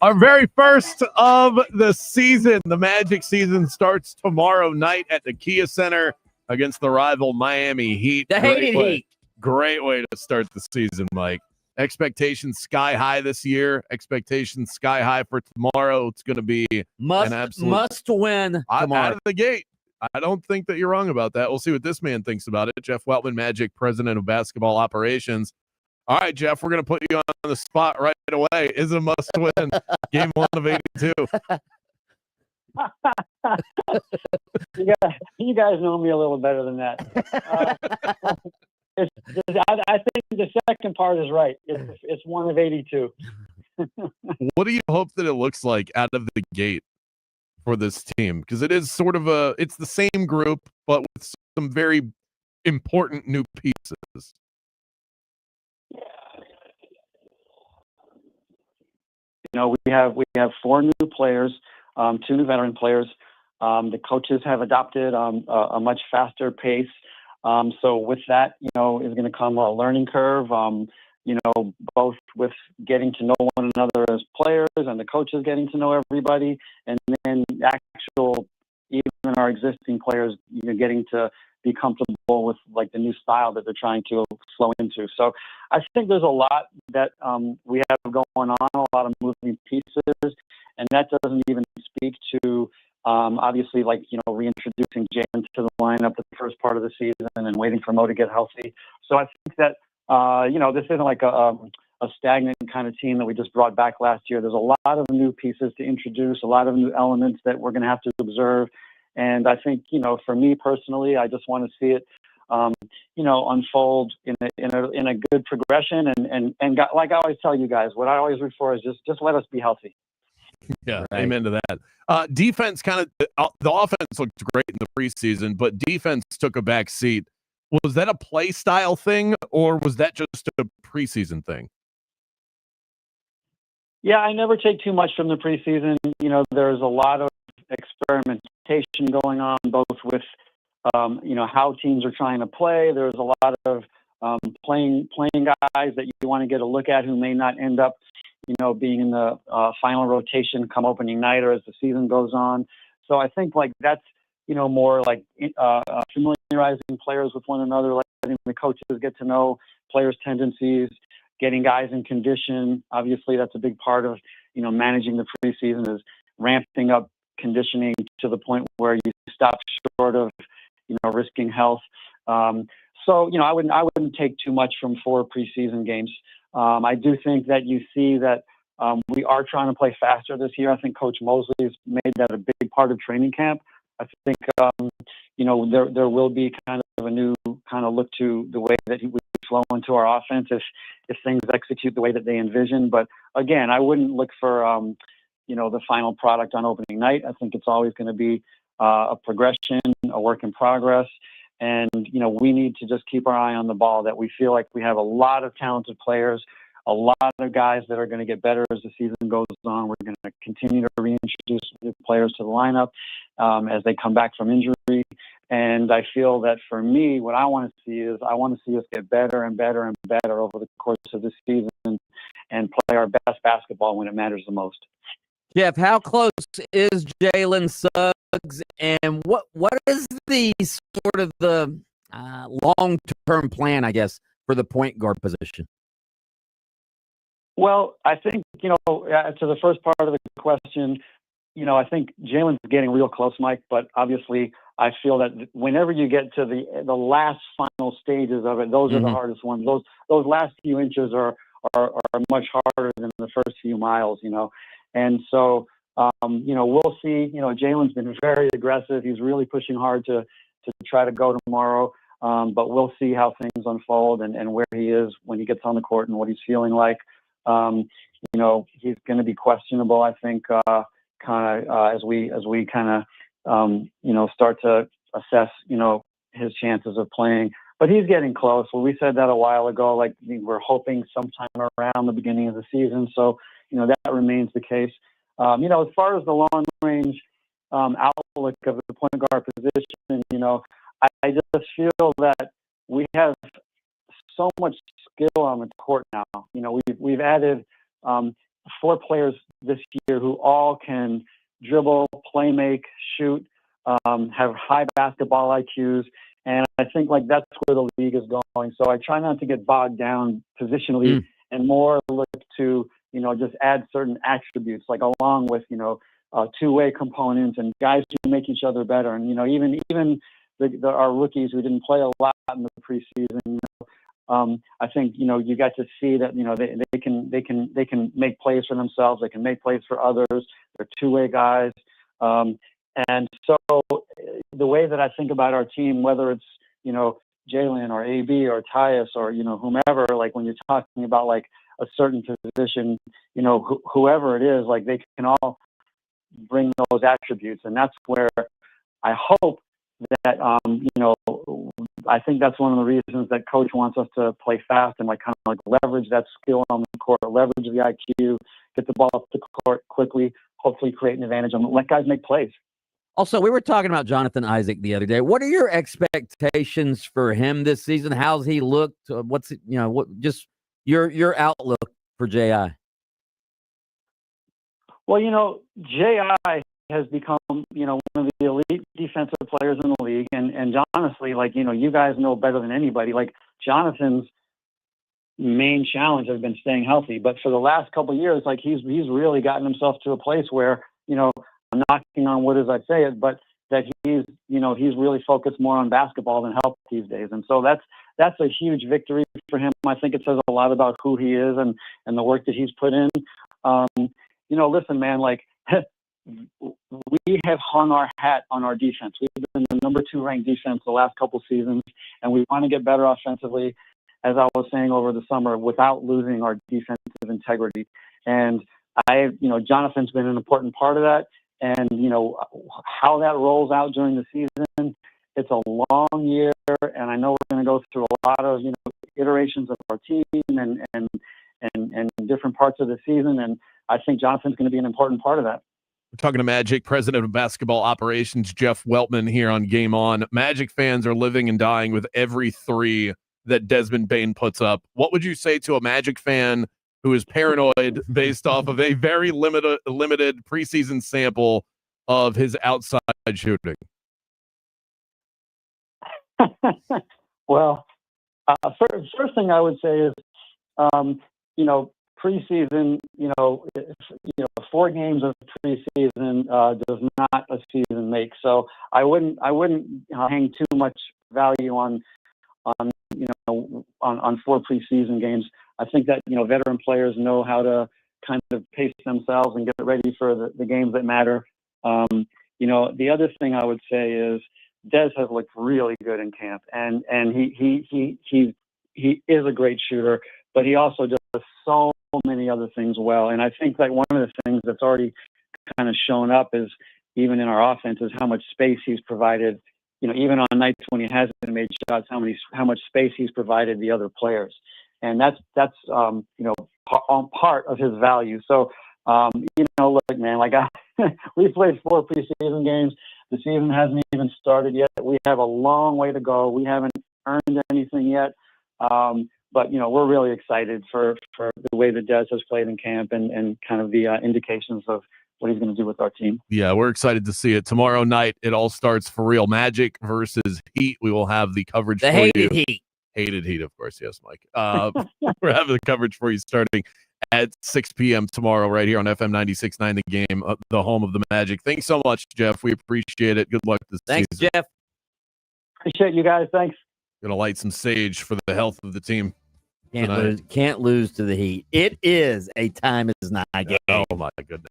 Our very first of the season. The Magic season starts tomorrow night at the Kia Center against the rival Miami Heat. The hated Heat. Great way to start the season, Mike. Expectations sky high this year. Expectations sky high for tomorrow. It's going to be an absolute must win tomorrow. Out of the gate. I don't think that you're wrong about that. We'll see what this man thinks about it. Jeff Weltman, Magic President of Basketball Operations. All right, Jeff, we're going to put you on the spot right away. Is it a must-win? Game 1 of 82. You guys know me a little better than that. I think the second part is right. It's 1 of 82. What do you hope that it looks like out of the gate for this team? Because it is sort of it's the same group, but with some very important new pieces. You know, we have 4 new players, 2 new veteran players. The coaches have adopted a much faster pace. So with that, you know, is going to come a learning curve. You know, both with getting to know one another as players and the coaches getting to know everybody, and then even our existing players, you know, getting to be comfortable with like the new style that they're trying to flow into. So I think there's a lot that we have going on, a lot of moving pieces, and that doesn't even speak to obviously, like, you know, reintroducing Jalen to the lineup the first part of the season and waiting for Mo to get healthy. So I think that you know, this isn't like a stagnant kind of team that we just brought back last year. There's a lot of new pieces to introduce, a lot of new elements that we're going to have to observe. And I think, you know, for me personally, I just want to see it, you know, unfold in a good progression. And like I always tell you guys, what I always root for is just let us be healthy. Yeah, right. Amen to that. Defense the offense looked great in the preseason, but defense took a back seat. Was that a play style thing, or was that just a preseason thing? Yeah, I never take too much from the preseason. You know, there's a lot of experimentation going on, both with, you know, how teams are trying to play. There's a lot of playing guys that you want to get a look at who may not end up, you know, being in the final rotation come opening night or as the season goes on. So I think like that's, you know, more like familiarizing players with one another, letting the coaches get to know players' tendencies, getting guys in condition. Obviously, that's a big part of, you know, managing the preseason is ramping up conditioning to the point where you stop short of, you know, risking health. So, you know, I wouldn't take too much from 4 preseason games. I do think that you see that we are trying to play faster this year. I think Coach Mosley has made that a big part of training camp. I think, you know, there will be kind of a new kind of look to the way that he would flow into our offense if things execute the way that they envision. But again, I wouldn't look for, you know, the final product on opening night. I think it's always going to be a progression, a work in progress. And, you know, we need to just keep our eye on the ball, that we feel like we have a lot of talented players, a lot of guys that are going to get better as the season goes on. We're going to continue to reintroduce new players to the lineup as they come back from injury. And I feel that for me, what I want to see is I want to see us get better and better and better over the course of this season and play our best basketball when it matters the most. Jeff, how close is Jalen Suggs, and what is the sort of the long-term plan, I guess, for the point guard position? Well, I think, you know, to the first part of the question, you know, I think Jalen's getting real close, Mike, but obviously I feel that whenever you get to the last final stages of it, those are the hardest ones. Those last few inches are much harder than the first few miles, you know. And so, you know, we'll see. You know, Jalen's been very aggressive. He's really pushing hard to try to go tomorrow. But we'll see how things unfold and where he is when he gets on the court and what he's feeling like. You know, he's going to be questionable, I think, as we kind of, you know, start to assess, you know, his chances of playing. But he's getting close. Well, we said that a while ago, like we're hoping sometime around the beginning of the season. So, you know, that remains the case. You know, as far as the long-range outlook of the point guard position, you know, I just feel that we have so much skill on the court now. You know, we've added 4 players this year who all can dribble, play make, shoot, have high basketball IQs. And I think like that's where the league is going. So I try not to get bogged down positionally and more look to, you know, just add certain attributes, like along with, you know, two-way components and guys who make each other better. And, you know, even our rookies who didn't play a lot in the preseason, you know, I think, you know, you got to see that, you know, they can make plays for themselves. They can make plays for others. They're two-way guys. And so the way that I think about our team, whether it's, you know, Jalen or AB or Tyus or, you know, whomever, like when you're talking about like a certain position, you know, whoever it is, like they can all bring those attributes. And that's where I hope that, you know, I think that's one of the reasons that coach wants us to play fast and like kind of like leverage that skill on the court, leverage the IQ, get the ball up the court quickly, hopefully create an advantage and let guys make plays. Also, we were talking about Jonathan Isaac the other day. What are your expectations for him this season? How's he looked? What's, you know, what just your outlook for J.I.? Well, you know, J.I. has become, you know, one of the elite defensive players in the league. And honestly, like, you know, you guys know better than anybody, like Jonathan's main challenge has been staying healthy. But for the last couple of years, like he's really gotten himself to a place where, you know, I'm knocking on wood as I say it, but that he's really focused more on basketball than health these days. And so that's a huge victory for him. I think it says a lot about who he is and the work that he's put in. You know, listen, man, like we have hung our hat on our defense. We've been the number 2 ranked defense the last couple seasons, and we want to get better offensively, as I was saying over the summer, without losing our defensive integrity. And you know, Jonathan's been an important part of that. And, you know, how that rolls out during the season, it's a long year. And I know we're going to go through a lot of, you know, iterations of our team and different parts of the season. And I think Jonathan's going to be an important part of that. We're talking to Magic, president of basketball operations, Jeff Weltman, here on Game On. Magic fans are living and dying with every 3 that Desmond Bane puts up. What would you say to a Magic fan who is paranoid based off of a very limited preseason sample of his outside shooting? Well, first thing I would say is, you know, preseason, you know, 4 games of preseason does not a season make. So I wouldn't hang too much value on 4 preseason games. I think that, you know, veteran players know how to kind of pace themselves and get ready for the games that matter. You know, the other thing I would say is Des has looked really good in camp, and he is a great shooter, but he also does so many other things well. And I think that one of the things that's already kind of shown up is even in our offense is how much space he's provided. You know, even on nights when he hasn't made shots, how much space he's provided the other players. And that's you know, part of his value. So, you know, look, man, like we played 4 preseason games. The season hasn't even started yet. We have a long way to go. We haven't earned anything yet. But, you know, we're really excited for the way that Des has played in camp and kind of the indications of what he's going to do with our team. Yeah, we're excited to see it. Tomorrow night, it all starts for real. Magic versus Heat. We will have the coverage for you. Hated Heat, of course. Yes, Mike. We're having the coverage for you starting at 6 p.m. tomorrow right here on FM 96.9 The Game, the home of the Magic. Thanks so much, Jeff. We appreciate it. Good luck this season. Thanks, Jeff. Appreciate you guys. Thanks. Going to light some sage for the health of the team. Can't lose to the Heat. It is a time is not game. Oh, my goodness.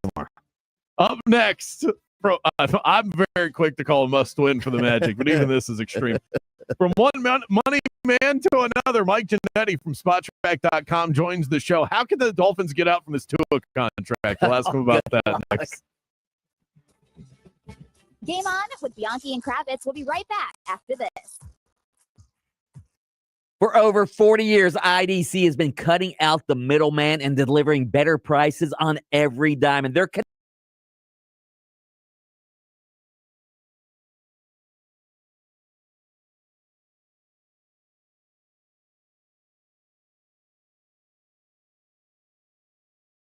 Up next, I'm very quick to call a must-win for the Magic, but even this is extreme. From one money man to another, Mike Giannetti from SpotTrack.com joins the show. How can the Dolphins get out from this Tua contract? We'll ask him about that next. Game On with Bianchi and Kravitz. We'll be right back after this. For over 40 years, IDC has been cutting out the middleman and delivering better prices on every dime. And they're